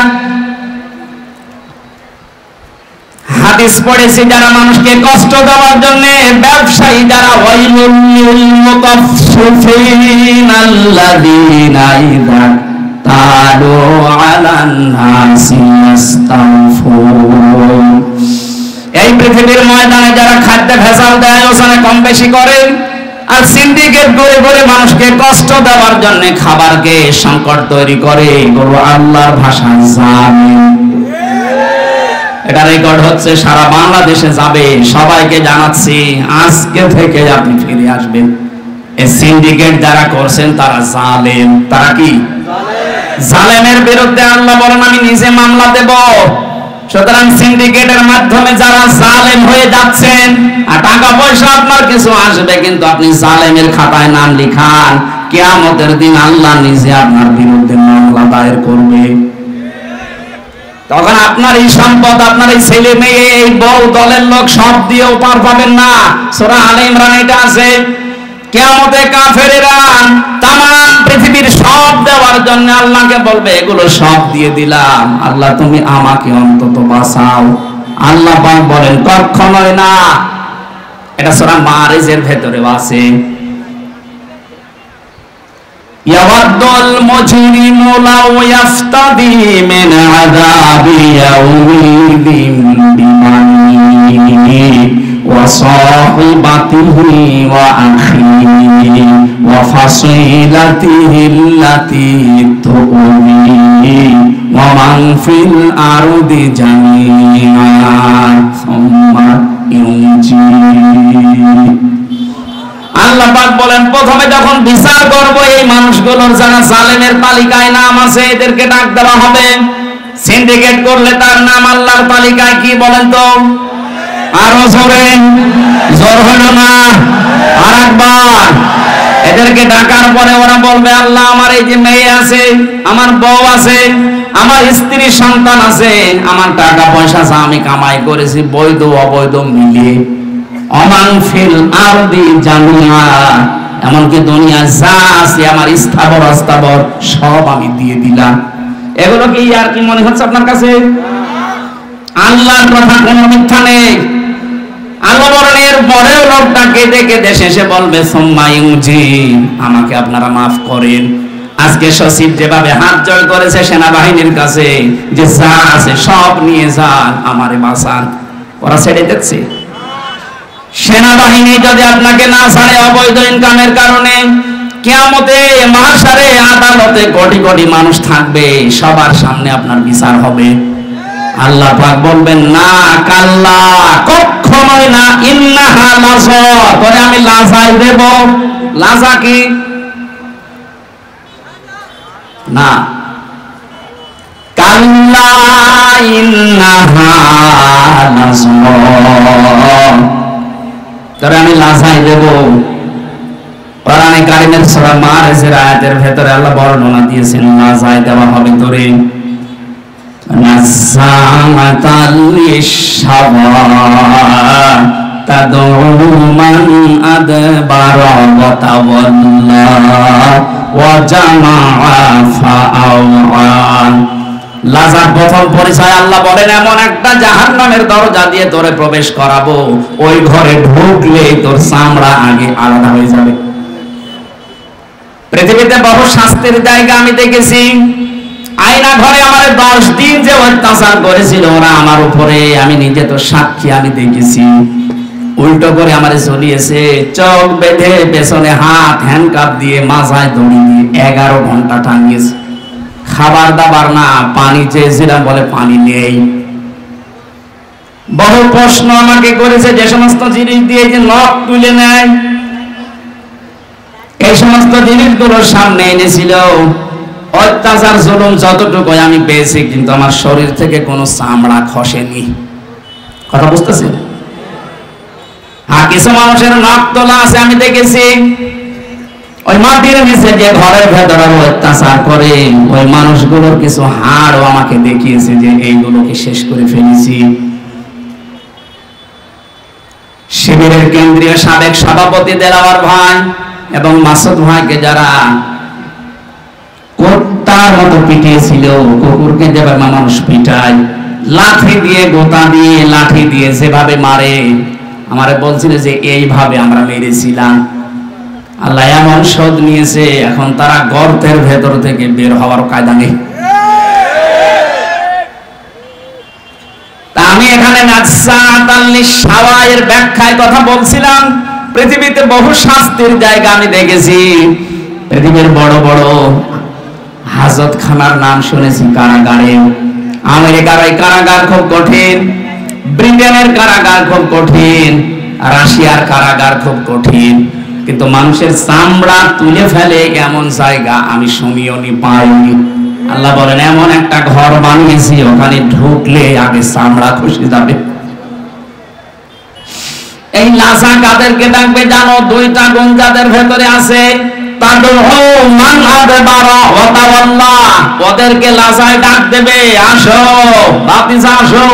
হাদিস পড়েছি যারা মানুষকে কষ্ট দেওয়ার জন্য ব্যবসায়ী যারা, ওয়াইলুল লিল মুতাফফিফিন আল্লাযীনা ইযা তালু আলান নাসি ইস্তাগফিরুন। এই পৃথিবীর ময়দানে যারা খাদ্য ভেজাল দেয়, ওখানে কম বেশি করে, আর সিন্ডিকেট করে করে মানুষকে কষ্ট দেওয়ার জন্য খাবারকে সংকট তৈরি করে, এগুলো আল্লাহর ভাষায় জালিম। এটা রেকর্ড হচ্ছে, সারা বাংলাদেশে যাবে। সবাইকে জানাচ্ছি আজকে থেকে আপনি ফিরে আসবেন। এই সিন্ডিকেট যারা করছেন তারা জালেম। তারা কি? জালেমের বিরুদ্ধে আল্লাহ বলেন আমি নিজে মামলা দেব। সুতরাং সিন্ডিকেটের মাধ্যমে যারা জালেম হয়ে যাচ্ছেন, আর টাকা পয়সা আপনার কিছু আসবে, কিন্তু আপনি জালেমের খাতায় নাম লিখান, কিয়ামতের দিন আল্লাহ নিজে আপনার বিরুদ্ধে মামলা দায়ের করবে। তখন আপনার এই সম্পদ, আপনার এই ছেলে মেয়ে, এই বউ দলের লোক সব দিয়েও পার পাবেন না। সূরা আলে ইমরান এটা আছে। কিয়ামতে কাফেরেরা তামাম পৃথিবীর সব দেওয়ার জন্য আল্লাহকে বলবে এগুলো সব দিয়ে দিলাম, আল্লাহ তুমি আমাকে অন্তত বাঁচাও। আল্লাহ পাক বলেন কখনোই না। এটা সূরা মারিজের ভেতরে আছে। ইয়াওয়াদুল মুজরিমু লাউ ইয়াফতাদি মিন আযাবি ইয়াউমিদিন বিমানিহি ওয়া সাহিবাতিহি ওয়া আখিহি ওয়া ফাসিলাতিহি আল্লাতী তু'মিহি ওয়া মান ফিল আরদি জামিআন সুম্মা ইউনজি। আল্লাহ পাক বলেন প্রথমে যখন বিচার করব এই মানুষগুলোর যারা জালেমের তালিকায় নাম আছে এদেরকে ডাক দেওয়া হবে। সিন্ডিকেট করলে তার নাম আল্লাহর তালিকায় কি বলেন তো? আরো জোরে, জোর হলো না, আরেকবার। এদেরকে ডাকার পরে ওরা বলবে আল্লাহ আমার এই যে মেয়ে আছে, আমার বউ আছে, আমার স্ত্রী সন্তান আছে, আমার টাকা পয়সা যা আমি কামাই করেছি বৈধ অবৈধ মিলিয়ে অমান ফিল আরদি জামিআ, এমনকি দুনিয়া যা আছে আমার স্থাবর অস্থাবর সব আমি দিয়ে দিলাম। এগুলো কি আর কি মনে হচ্ছে আপনার কাছে? আল্লাহর কথা কোনো মিথ্যা নেই। আল্লাহ বলেন এর পরেও লোকটা কেঁদে কেঁদে শেষে বলবে সুম্মা ইউনজি, আমাকে আপনারা মাফ করেন। আজকে সচিব যেভাবে হাত জড় করেছে সেনাবাহিনীর কাছে যে যা আছে সব নিয়ে যান, আমারে বাঁচান, ওরা ছেড়ে দিচ্ছে। সেনাবাহিনী যদি আপনাকে না ছাড়ে অবৈধ ইনকামের কারণে, কিয়ামতে মাহশারে আদালতে কোটি কোটি মানুষ থাকবে, সবার সামনে আপনার বিচার হবে। আল্লাহ পাক বলবেন না, কাল্লা, কখনোই না, ইন্নাহা লাযা, করে আমি লাজাই দেব। লাজা কি? না, কাল্লা ইন্নাহা লাযা, করে আমি লাজাই দেব। কোরআনে কারিমের সূরা মারিজের আয়াতের ভেতরে আল্লাহ বর্ণনা দিয়েছেন লাজাই দেওয়া হবে তোরে। নাযাআতাল লিশশাওয়া তাদউ মান আদবারা ওয়া তাওয়াল্লা ওয়া জামাআ ফাআওয়া। লাজার প্রথম পরিচয় আল্লাহ বলেন এমন একটা জাহান্নামের দরজা দিয়ে তোরে প্রবেশ করাবো, ওই ঘরে ঢুকলে তোর চামড়া আগে আলাদা হয়ে যাবে। পৃথিবীতে বহু শাস্তির জায়গা আমি দেখেছি। আয়না ঘরে আমার 10 দিন যে অত্যাচার করেছিল ওরা আমার উপরে, আমি নিজে তো সাক্ষী, আমি দেখেছি। উল্টো করে আমারে ঝুলিয়েছে, চোখ বেঁধে পেছনে হাত হ্যান্ডকাপ দিয়ে মাথায় দড়ি দিয়ে 11 ঘন্টা টাঙিয়েছে। খাবার দাবার না, পানি চেয়েছিলাম, বলে পানি নেই। বহু প্রশ্ন আমাকে করেছে, যে সমস্ত জিনিস দিয়ে যে নখ তুলে নেয়, এই সমস্ত জিনিসগুলোর সামনে এনেছিল। অত্যাচার জুলুম যতটুকু আমি পেয়েছি, কিন্তু আমার শরীর থেকে কোনো চামড়া খসেনি। কথা বুঝতেছেন? আর কিছু মানুষের নখ তোলা আছে আমি দেখেছি। ওই মাটির নিচে যে ঘরের ভেতরে অত্যাচার করে ওই মানুষগুলোর কিছু হাড়ও আমাকে দেখিয়েছে যে এইগুলোকে শেষ করে ফেলেছি। শিবিরের কেন্দ্রীয় সাবেক সভাপতি দেলাওয়ার ভাই এবং মাসুদ ভাইকে যারা কুত্তার মতো পিটিয়েছিল, কুকুরকে যেভাবে মানুষ পিটায়, লাঠি দিয়ে, গোতা দিয়ে, লাঠি দিয়ে যেভাবে মারে, আমারে বলছিল যে এইভাবে আমরা মেরেছিলাম। আল্লাহ এমন শোধ নিয়েছে, এখন তারা গর্তের ভেতর থেকে বের হওয়ার কায়দা নেই। তা আমি এখানে নাযাআতাল লিশশাওয়া এর ব্যাখ্যায় কথা বলছিলাম। পৃথিবীতে বহু শাস্তির জায়গা আমি দেখেছি। পৃথিবীর বড় বড় হাজতখানার নাম শুনেছি, কারাগারে। আমেরিকার ওই কারাগার খুব কঠিন, ব্রিটেনের কারাগার খুব কঠিন, রাশিয়ার কারাগার খুব কঠিন, কিন্তু মানুষের চামড়া তুলে ফেলে এমন জায়গা আমি শুনিও নি, পাইনি। আল্লাহ বলেন এমন একটা ঘর বানিয়েছি, ওখানে ঢুকলে আগে চামড়া খসে যাবে। এই লাজা কাদেরকে ডাকবে জানো? 2টা গুণ যাদের ভেতরে আছে। ওদেরকে লাজায় ডাক দেবে, আসো বাতিজা আসো,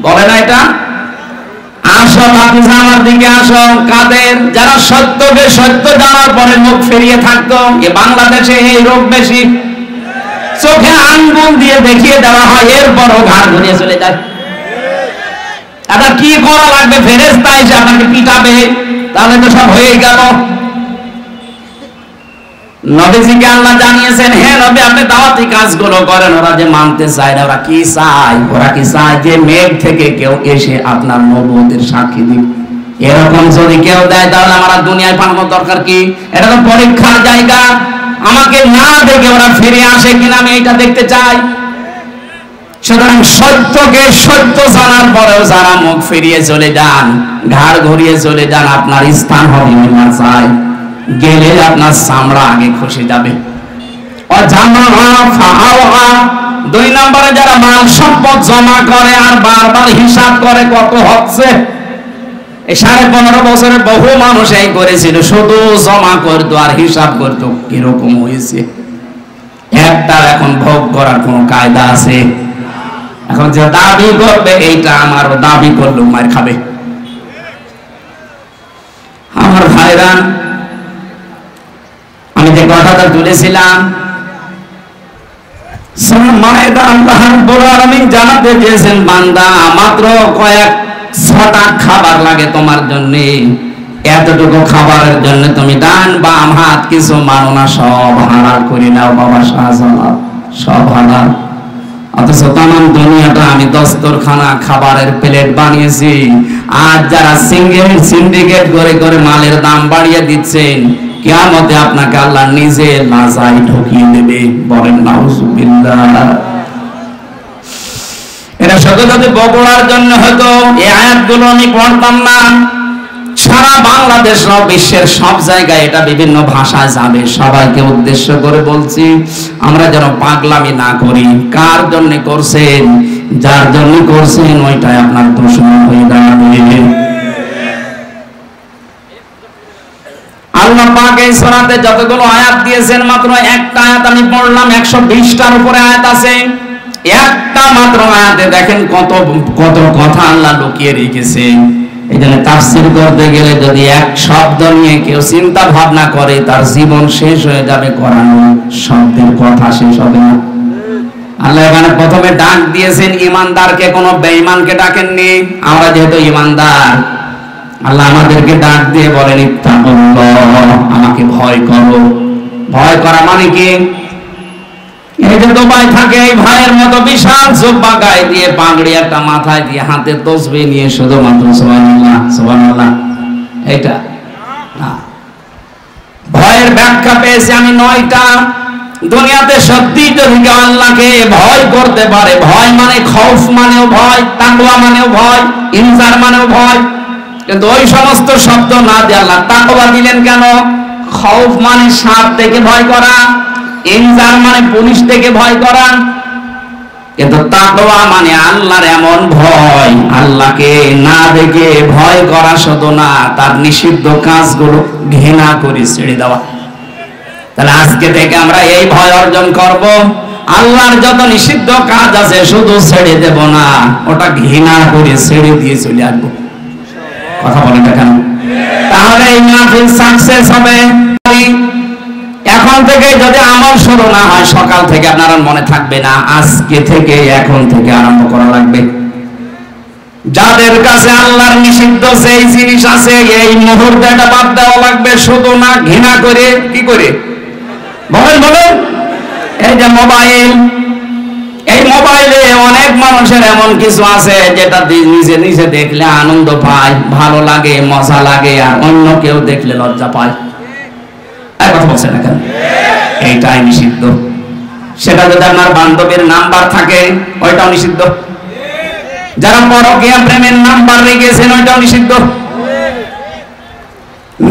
বলে না এটা? আসো বাতিজা আমার দিকে আসো। কাদের? যারা সত্যকে সত্য জানার পরে মুখ ফিরিয়ে থাকতো। এ বাংলাদেশে এই রোগ বেশি, চোখে আঙ্গুল দিয়ে দেখিয়ে দেওয়া হয়, এরপরও ঘাড় ঘুরিয়ে চলে যায়। এটা কি করা লাগবে? ফেরেশতা এসে আপনাকে পিটাবে, তাহলে তো সব হয়ে গেল। নবীজিকে আল্লাহ জানিয়েছেন, হে নবী আপনি দাওয়াতি কাজগুলো করেন। ওরা যে মানতে চায় না, ওরা কি চায়? ওরা কি চায় যে মেঘ থেকে কেউ এসে আপনার নবুয়তের সাক্ষী দিক। এরকম যদি কেউ দেয় তাহলে আমরা দুনিয়ায় পাঠানোর দরকার কি? এটা তো পরীক্ষার জায়গা। আমাকে না দেখে ওরা ফিরে আসে কিনা আমি এটা দেখতে চাই। সুতরাং সত্যকে সত্য জানার পরেও যারা মুখ ফিরিয়ে চলে যান, ঘাড় ঘুরিয়ে চলে যান, আপনার স্থান হবে না চাই, গেলে আপনার চামড়া আগে খসে যাবে। দুই নম্বরে যারা মাল সম্পদ জমা করে আর বারবার হিসাব করে কত হচ্ছে। এই 15.5 বছরে বহু মানুষ এই করেছিল, শুধু জমা করতো আর হিসাব করতো কিরকম হয়েছে। একটার এখন ভোগ করার কোন কায়দা আছে? এখন যে দাবি করবে এইটা আমারও, দাবি করলেও মার খাবে। আমার ভাইরা, আমি যে কথাটা তুলেছিলাম জানাতে চেয়েছেন, বান্দা মাত্র কয়েক ছটা খাবার লাগে তোমার জন্য, এতটুকু খাবারের জন্য তুমি ডান বাম হাত কিছু মানো না, সব হালাল করে নাও বাবা শাহজালাল, সব হালাল। অথচ তাম দুনিয়াটা আমি দস্তরখানা খাবারের প্লেট বানিয়েছি। আর যারা সিন্ডিকেট করে করে মালের দাম বাড়িয়ে দিচ্ছেন, কিয়ামতে আপনাকে আল্লাহ নিজে লাজায় ঢুকিয়ে দেবে। বলেন নাউজুবিল্লাহ। এটা শুধু যদি বগুড়ার জন্য হতো এই আয়াতগুলো আমি পড়তাম না। সারা বাংলাদেশ সব বিশ্বের সব জায়গায় এটা বিভিন্ন ভাষায় যাবে। সবাইকে উদ্দেশ্য করে বলছি, আমরা যেন পাগলামি না করি। কার জন্য করছেন? যার জন্য করছেন ওইটাই আপনার দুশমন হয়ে দাঁড়াবে। আল্লাহ পাক এই সূরাতে যতগুলো আয়াত দিয়েছেন, মাত্র একটা আয়াত আমি পড়লাম, 120টার উপরে আয়াত আছে। একটা মাত্র আয়াতে দেখেন কত কত কথা আল্লাহ লুকিয়ে রেখেছে। এই জন্য তাফসীর করতে গেলে যদি এক শব্দ নিয়ে কেউ চিন্তা ভাবনা করে, তার জীবন শেষ হয়ে যাবে, কোরআন শব্দের কথা শেষ হবে না। আল্লাহ এখানে প্রথমে ডাক দিয়েছেন ইমানদারকে, কোনো বেঈমানকে ডাকেননি। আমরা যেহেতু ইমানদার, আল্লাহ আমাদেরকে ডাক দিয়ে বলেন ইত্তাকুল্লাহ, আমাকে ভয় করো। ভয় করা মানে কি? এই যে দুবাই থাকে, এই ভাইয়ের মতো বিশাল জুব্বা গায়ে দিয়ে, পাগড়ি একটা মাথায় দিয়ে, হাতে তসবিহ নিয়ে শুধুমাত্র সুবহানাল্লাহ সুবহানাল্লাহ, এটা না। ভয়ের ব্যাখ্যা পেয়েছি আমি 9টা। দুনিয়াতে সত্যি যদি কেউ আল্লাহকে ভয় করতে পারে, ভয় মানে খৌফ মানেও ভয়, তাকওয়া মানেও ভয়, ইনজার মানেও ভয়। কিন্তু ওই সমস্ত শব্দ না দিয়ে আল্লাহ তাকওয়া দিলেন কেন? খৌফ মানে সাপ থেকে ভয় করা, ইনজার মানে পুলিশ থেকে ভয় করা। কিন্তু তাকওয়া মানে আল্লাহর এমন ভয়, আল্লাহকে না দেখে ভয় করা শুধু না, তার নিষিদ্ধ কাজগুলো ঘৃণা করে ছেড়ে দেওয়া। তাহলে আজকে থেকে আমরা এই ভয় অর্জন করব। আল্লাহর যত নিষিদ্ধ কাজ আছে শুধু ছেড়ে দেব না, ওটা ঘৃণা করে ছেড়ে দিয়ে চলে আসবো। কথা বলেন না কেন? তাহলে এই মাহফিল সাকসেস হবে। এখন থেকে যদি আমল শুরু না হয়, সকাল থেকে আপনারা মনে থাকবে না, আজকে থেকে এখন থেকে আরম্ভ করা লাগবে। যাদের কাছে আল্লাহর নিষিদ্ধ সেই জিনিস আছে, এই মুহূর্তে এটা বাদ দেওয়া লাগবে। শুধু না, ঘৃণা করে। কি করে? বলেন বলেন। এই যে মোবাইল, এই মোবাইলে অনেক মানুষের এমন কিছু আছে যেটা নিজে নিজে দেখলে আনন্দ পায়, ভালো লাগে, মজা লাগে, আর অন্য কেউ দেখলে লজ্জা পায়। কথা বলছে না কেন? এইটাই নিষিদ্ধ। সেটা যদি আপনার বান্ধবীর নাম্বার থাকে, ওইটাও নিষিদ্ধ। যারা পরকীয়া প্রেমের নাম্বার রেখেছেন, ওইটাও নিষিদ্ধ।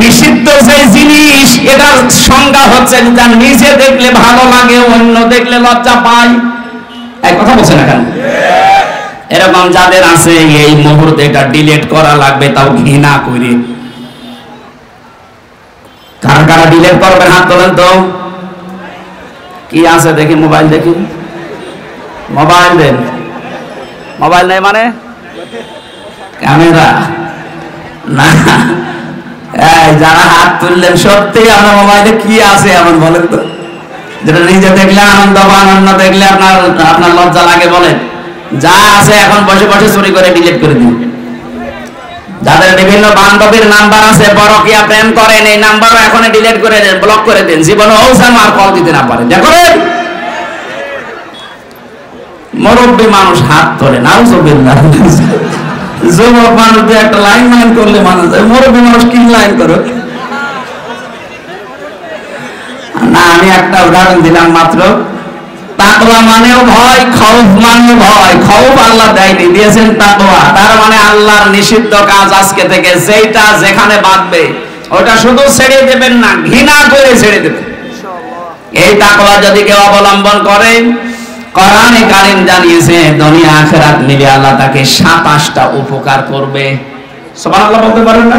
নিষিদ্ধ সেই জিনিস, এটার সংজ্ঞা হচ্ছে যা নিজে দেখলে ভালো লাগে, অন্য দেখলে লজ্জা পায়। এক কথা বলছে না কেন? এরকম যাদের আছে, এই মুহূর্তে এটা ডিলিট করা লাগবে, তাও ঘৃণা করে। কারা কারা ডিলিট করবেন হাত তোলেন তো। কি আছে দেখি, মোবাইল দেখি। মোবাইল দেন। মোবাইল নেই মানে ক্যামেরা না। যারা হাত তুললেন, সত্যি আপনার মোবাইলে কি আছে এমন বলেন তো, যেটা নিজে দেখলে আনন্দ পান, অন্য দেখলে আপনার লজ্জা লাগে? বলেন। যা আছে এখন বসে বসে চুরি করে ডিলিট করে দিন। যাদের বিভিন্ন বান্ধবীর নাম্বার আছে, পরকীয়া প্রেম করেন, এই নাম্বারও এখন ডিলিট করে দেন, ব্লক করে দেন, জীবনে ওসাম আর কল দিতে না পারে। দেখেন মুরব্বী মানুষ হাত তোলে, নাউজুবিল্লাহ। যুবক মানুষ একটা লাইন মাইন করলে মানুষ, মুরব্বী মানুষ কি লাইন করো না। আমি একটা উদাহরণ দিলাম মাত্র। তাকওয়া মানেও ভয়, খৌফ মানেও ভয়। খৌফ আল্লাহ দেয়নি, দিয়েছেন তাকওয়া। তার মানে আল্লাহর নিষিদ্ধ কাজ আজকে থেকে যেটা যেখানে বাঁধবে ওটা শুধু ছেড়ে দেবেন না, ঘৃণা করে ছেড়ে দেবেন। এই তাকওয়া যদি কেউ অবলম্বন করে, কোরআনে কারীম জানিয়েছে দুনিয়া আখিরাত মিলে আল্লাহ তাকে 27টা উপকার করবে। সুবহানাল্লাহ বলতে পারেন না?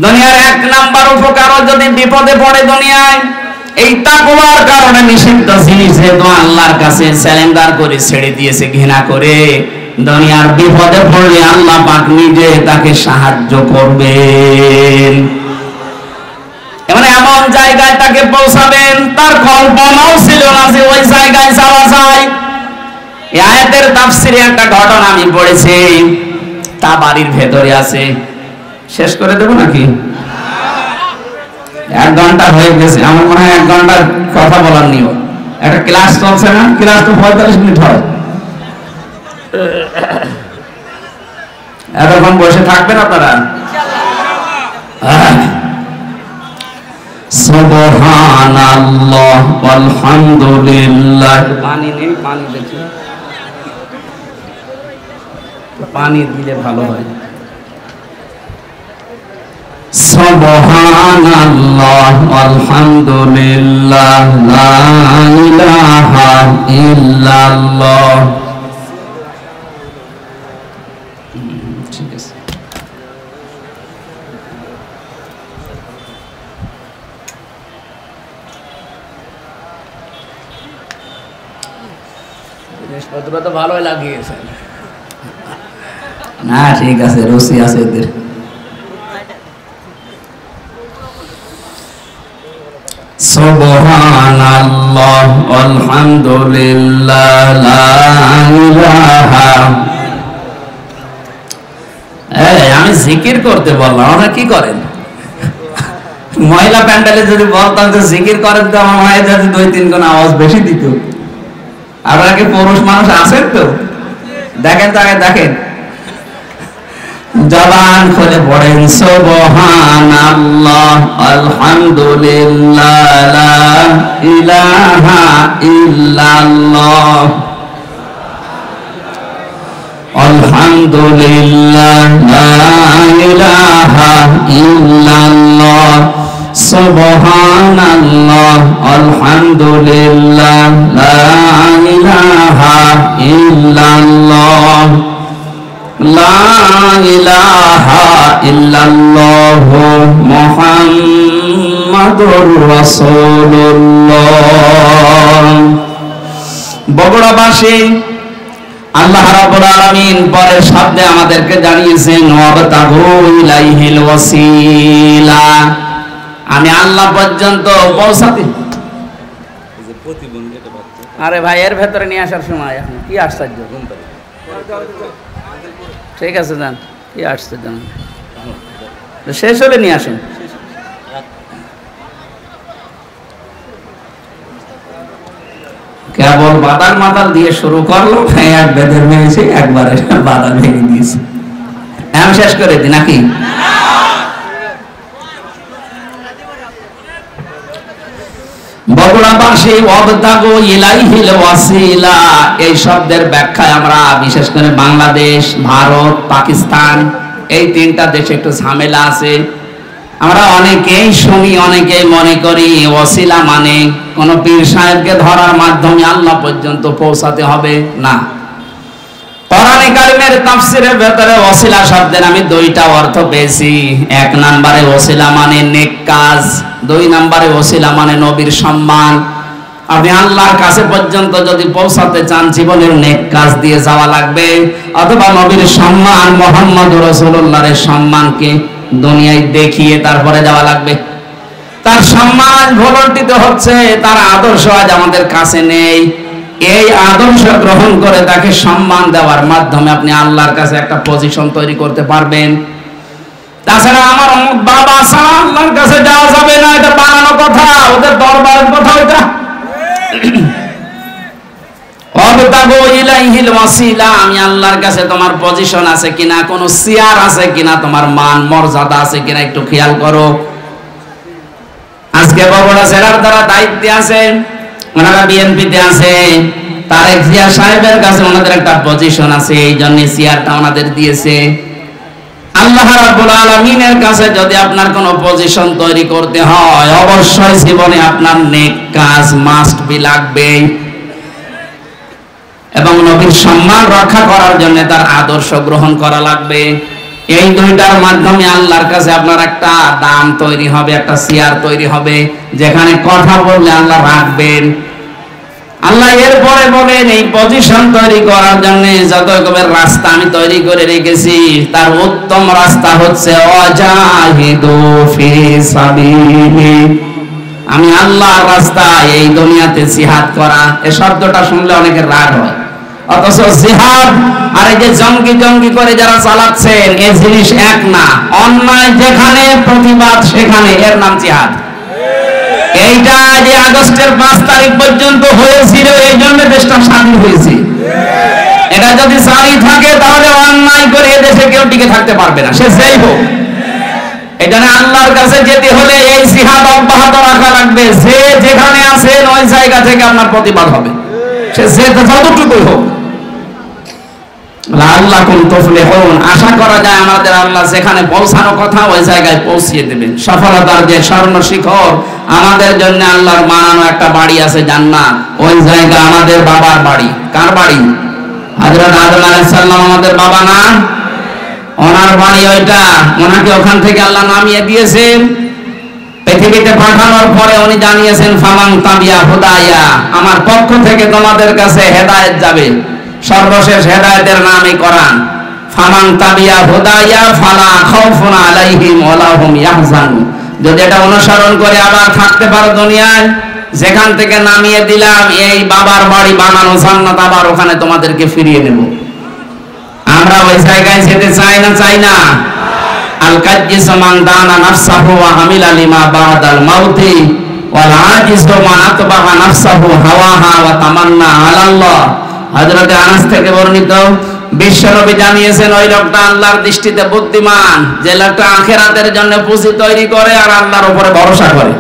দুনিয়ার 1 নাম্বার উপকারও যদি বিপদে পড়ে দুনিয়ায়, এই তাকওয়ার কারণে নিষিদ্ধ জিনিস যেহেতু আল্লাহর কাছে স্যালেন্ডার করে ছেড়ে দিয়েছে ঘৃণা করে, দুনিয়ার বিপদে পড়লে আল্লাহ পাক নিজে তাকে সাহায্য করবেন। মানে এমন জায়গায় তাকে পৌঁছাবেন তার কল্পনাও ছিল না যে ওই জায়গায় যাওয়া যায়। এই আয়াতের তাফসিরে একটা ঘটনা আমি পড়েছি, তা বাড়ির ভেতরে আছে। শেষ করে দেব নাকি? 1 ঘন্টা হয়ে গেছে, আমার মনে হয় 1 ঘন্টার কথা বলার নিয়ম। একটা ক্লাস চলছে না, ক্লাস তো 45 মিনিট হয়। এতক্ষণ বসে থাকবেন আপনারা? সুবহানাল্লাহ আলহামদুলিল্লাহ। পানি নেই, পানি দেখি, পানি দিলে ভালো হয়। সুবহানাল্লাহ আলহামদুলিল্লাহ লা ইলাহা ইল্লাল্লাহ। ঠিক আছে। জিনিসপত্র তো ভালোই লাগিয়েছেন না? ঠিক আছে, রুচি আছে এদের। সুবহানাল্লাহ আলহামদুলিল্লাহ লা ইলাহা। আমি জিকির করতে বললাম, আপনারা কি করেন? মহিলা প্যান্ডেলে যদি বলতাম যে জিকির করেন তো আমার মায়ের যদি 2-3 গুণ আওয়াজ বেশি দিত। আপনারা কি পুরুষ মানুষ আছেন তো? দেখেন তো আগে, দেখেন জবান খুলে পড়েন সুবহানাল্লাহ আলহামদুলিল্লাহ লা ইলাহা ইল্লাল্লাহ আলহামদুলিল্লাহ লা ইলাহা ইল্লাল্লাহ সুবহানাল্লাহ আলহামদুলিল্লাহ লা ইলাহা ইল্লাল্লাহ লা ইলাহা ইল্লাল্লাহ মুহাম্মাদুর রাসূলুল্লাহ। বগুড়াবাসী আল্লাহ রাব্বুল আলামিন পরের শব্দে আমাদেরকে জানিয়েছেন ওয়াবতাগু ইলাইহিল ওয়াসিলা। আমি আল্লাহ পর্যন্ত পৌঁছাতে। আরে ভাই এর ভেতরে নিয়ে আসার সময় এখন কি আশ্চর্য। ঠিক আছে যান, কি আশ্চর্য, শেষ হলে নিয়ে আসেন। কেবল বাদাল মাদাল দিয়ে শুরু করলো, এক বেদের ভেঙেছে, একবারে বাদাল ভেঙে দিয়েছে। আমি শেষ করে দিই নাকি? বগুড়াবাসী ওয়াবতাগু ইলাইহিল ওয়াসিলা এই শব্দের ব্যাখ্যায় আমরা বিশেষ করে বাংলাদেশ, ভারত, পাকিস্তান এই 3টা দেশে একটু ঝামেলা আছে। আমরা অনেকেই শুনি, অনেকেই মনে করি ওয়াসিলা মানে কোন পীর সাহেবকে ধরার মাধ্যমে আল্লাহ পর্যন্ত পৌঁছাতে হবে। না, কোরআনে কারীমের তাফসীরের ভেতরে ওয়াসিলা শব্দের আমি 2টা অর্থ পেয়েছি। 1 নম্বরে ওয়াসিলা মানে নেক কাজ, 2 নম্বরে ওয়াসিলা মানে নবীর সম্মান। আপনি আল্লাহর কাছে পর্যন্ত যদি পৌঁছাতে চান জীবনের নেক কাজ দিয়ে যাওয়া লাগবে, অথবা নবীর সম্মান মুহাম্মদুর রাসূলুল্লাহর সম্মানকে দুনিয়ায় দেখিয়ে তারপরে যাওয়া লাগবে। তার সম্মান ভুলন্টিত হচ্ছে, তার আদর্শ আজ আমাদের কাছে নেই। এই আদর্শ গ্রহণ করে তাকে সম্মান দেওয়ার মাধ্যমে আপনি আল্লাহর কাছে একটা পজিশন তৈরি করতে পারবেন। তাছাড়া আমার অমুক বাবা ছাড়া আল্লাহর কাছে যাওয়া যাবে না, এটা বানানো কথা, ওদের দরবারের কথা ওইটা। অবতাগু ইলাইহিল ওয়াসিলা, আমি আল্লাহর কাছে তোমার পজিশন আছে কিনা, কোন চেয়ার আছে কিনা, তোমার মান মর্যাদা আছে কিনা একটু খেয়াল করো। আজকে বগুড়া জেলার দ্বারা দায়িত্বে আছেন, ওনারা বিএনপিতে আছে, তারেক জিয়া সাহেবের কাছে ওনাদের একটা পজিশন আছে, এই জন্য চেয়ারটা ওনাদের দিয়েছে। আল্লাহ রাব্বুল আলামিনের কাছে যদি আপনার কোনো পজিশন তৈরি করতে হয়, অবশ্যই জীবনে আপনার নেক কাজ মাস্ট বি লাগবে, এবং নবীর সম্মান রক্ষা করার জন্য তার আদর্শ গ্রহণ করা লাগবে। এই দুইটার মাধ্যমে আল্লাহর কাছে আপনার একটা দাম তৈরি হবে, একটা চেয়ার তৈরি হবে, যেখানে কথা বললে আল্লাহ রাখবেন। আল্লাহ এরপরে বলেন, এই পজিশন তৈরি করার জন্য যত রকমের রাস্তা আমি তৈরি করে রেখেছি, তার উত্তম রাস্তা হচ্ছে ওয়াজাহিদু ফি সাবিলি, আমি আল্লাহর রাস্তায় এই দুনিয়াতে জিহাদ করা। এই শব্দটা শুনলে অনেকের রাগ হয়, অথচ জিহাদ আর এই যে জঙ্গি জঙ্গি করে যারা চালাচ্ছেন, এই জিনিস এক না। অন্যায় যেখানে, প্রতিবাদ সেখানে, এর নাম জিহাদ। এইটা যে আগস্টের 5 তারিখ পর্যন্ত হয়েছিল, এই জন্য দেশটা স্বাধীন হয়েছে। এটা যদি জারি থাকে তাহলে অন্যায় করে এদেশে কেউ টিকে থাকতে পারবে না, সে যেই হোক। এখানে আল্লাহর কাছে যেতে হলে এই জিহাদ অব্যাহত রাখা লাগবে। যে যেখানে আছেন ওই জায়গা থেকে আপনার প্রতিবাদ হবে, সে যতটুকুই হোক। লাআল্লাকুম তুফলিহুন, আশা করা যায় আমাদের আল্লাহ যেখানে পৌঁছানোর কথা ওই জায়গায় পৌঁছিয়ে দেবেন। সফলতার যে স্বর্ণ শিখর আমাদের জন্য আল্লাহর বানানো একটা বাড়ি আছে জান্নাত, ওই জায়গা আমাদের বাবার বাড়ি। কার বাড়ি? হযরত আদম আলাইহিস সালাম আমাদের বাবা না? ওনার বাড়ি ওইটা। ওনাকে ওখান থেকে আল্লাহ নামিয়ে দিয়েছেন, পৃথিবীতে পাঠানোর পরে উনি জানিয়েছেন, ফামান তাবিয়া হুদায়া, আমার পক্ষ থেকে তোমাদের কাছে হেদায়েত যাবে। সর্বশেষ হেদায়েতের নামই কোরআন। ফামান তাবিয়া হুদায়া ফালা খাউফুন আলাইহিম ওয়ালা হুম ইয়াহজানুন। যদি এটা অনুসরণ করে আবার থাকতে পারো দুনিয়ায়, যেখান থেকে নামিয়ে দিলাম এই বাবার বাড়ি বানানো জান্নাত, আবার ওখানে তোমাদেরকে ফিরিয়ে নেব। আমরা ওই জায়গায় যেতে চাই না, চাই না? আল কাজ্জিসু মান দানা নাফসাহু ওয়া আমিলা লিমা বাদাল মাউতি ওয়াল আজিজু মান আতবাহা নাফসাহু হাওয়াহা ওয়া তামান্না আলাল্লাহ। হযরত আনাস থেকে বর্ণিত, বিশ্বনবী জানিয়েছেন, ওই লোকটা আল্লাহর দৃষ্টিতে বুদ্ধিমান, যে লোকটা আখিরাতের জন্য পুঁজি তৈরি করে আর আল্লাহর উপরে ভরসা করে।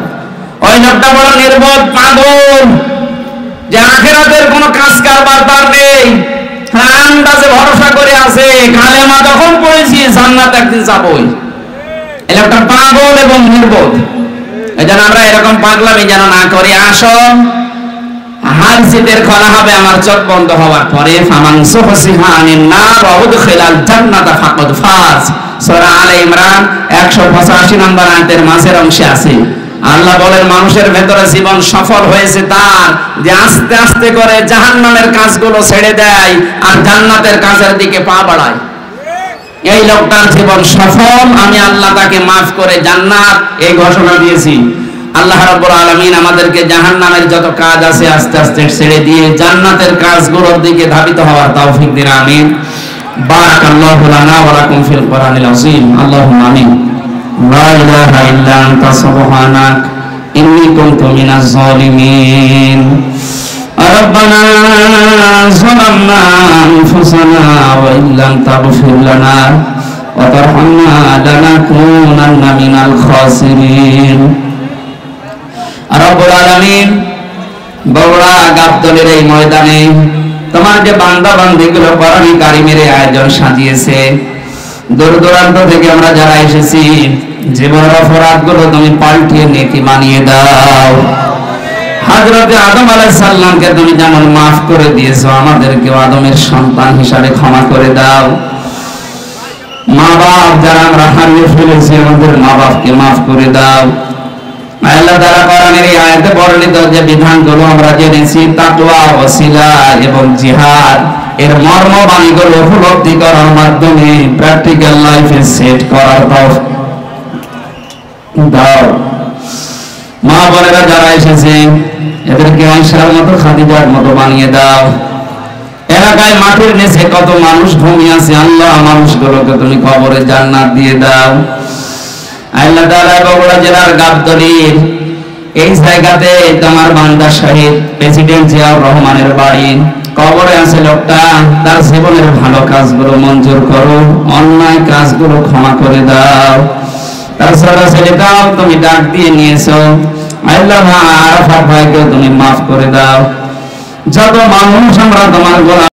ওই লোকটা বড় নির্বোধ, পাগল, যে আখিরাতের কোনো কাজ কারবার তার নেই, আন্দাজে ভরসা করে আছে, কালেমা যখন পড়েছি জান্নাত একদিন যাবই। এই লোকটা পাগল এবং নির্বোধ। এজন্য আমরা এরকম পাগলামি যেন না করি। আসো, হাদিসের খোলা হবে আমার চোখ বন্ধ হওয়ার পরে। ফামান সুহসিহা আনিন নার ওয়া উদখিলাল জান্নাতা ফাকাদ ফাজ, সূরা আলে ইমরান 185 নম্বর আয়াতের মাঝের অংশে আছে। আল্লাহ বলেন, মানুষের ভেতরে জীবন সফল হয়েছে তার, যে আস্তে আস্তে করে জাহান্নামের কাজগুলো ছেড়ে দেয় আর জান্নাতের কাজের দিকে পা বাড়ায়। এই লোকটার জীবন সফল, আমি আল্লাহ তাকে মাফ করে জান্নাত এই ঘোষণা দিয়েছি। আল্লাহ রাব্বুল আলামিন আমাদেরকে জাহান্নামের যত কাজ আছে আস্তে আস্তে ছেড়ে দিয়ে জান্নাতের কাজগুলোর দিকে ধাবিত হওয়ার তৌফিক দিন, আমিন। বারাকাল্লাহু লানা ওয়া লাকুম ফিল কোরআনিল আযীম। আল্লাহুম্মা আমিন। লা ইলাহা ইল্লা আনতা সুবহানাক ইন্নী কুনতু মিনাজ জালিমিন। রব্বানা যালামনা আনফুসানা ওয়া ইল্লাম তাগফির লানা ওয়া তারহামনা লানাকুনান্না মিনাল খাসিরিন। রব্বুল আলামিন, বগুড়া গাবতলীর এই ময়দানে তোমার যে বান্দা বান্দীগুলো কোরআন কারীমের আয়োজন সাজিয়েছে, দূর দূরান্ত থেকে আমরা যারা এসেছি, জীবনের অপরাধগুলো তুমি পাল্টিয়ে নেকি বানিয়ে দাও। হযরত আদম আলাইহিস সালামকে তুমি যেমন মাফ করে দিয়েছো, আমাদেরকেও আদমের সন্তান হিসাবে ক্ষমা করে দাও। মা বাপ যারা আমরা হারিয়ে ফেলেছি, আমাদের মা বাপকে মাফ করে দাও। আল্লাহ তাআলা কোরআনের এই আয়াতে বর্ণিত যে বিধানগুলো আমরা জেনেছি, তাকওয়া, ওয়াসিলা এবং জিহাদ, এর মর্ম বাণীগুলো উপলব্ধি করার মাধ্যমে প্র্যাকটিক্যাল লাইফে সেট করার দাও। মা বোনেরা যারা এসেছে এদেরকে আয়েশার মতো খাদিজার মতো বানিয়ে দাও। এলাকায় মাটির নিচে কত মানুষ ঘুমিয়ে আছে, আল্লাহ মানুষগুলোকে তুমি কবরে জান্নাত দিয়ে দাও। আল্লাহ তাআলা বগুড়া জেলার গাবতলীর এই জায়গাতে তোমার বান্দা শহীদ প্রেসিডেন্ট জিয়াউর রহমানের বাড়ি, কবরে আছে লোকটা, তার জীবনের ভালো কাজগুলো মঞ্জুর করো, অন্যায় কাজগুলো ক্ষমা করে দাও। তার ছোট ছেলেটাও তুমি ডাক দিয়ে নিয়েছো, আল্লাহ আরাফাত ভাইকে তুমি মাফ করে দাও। যত মানুষ আমরা তোমার গোলাম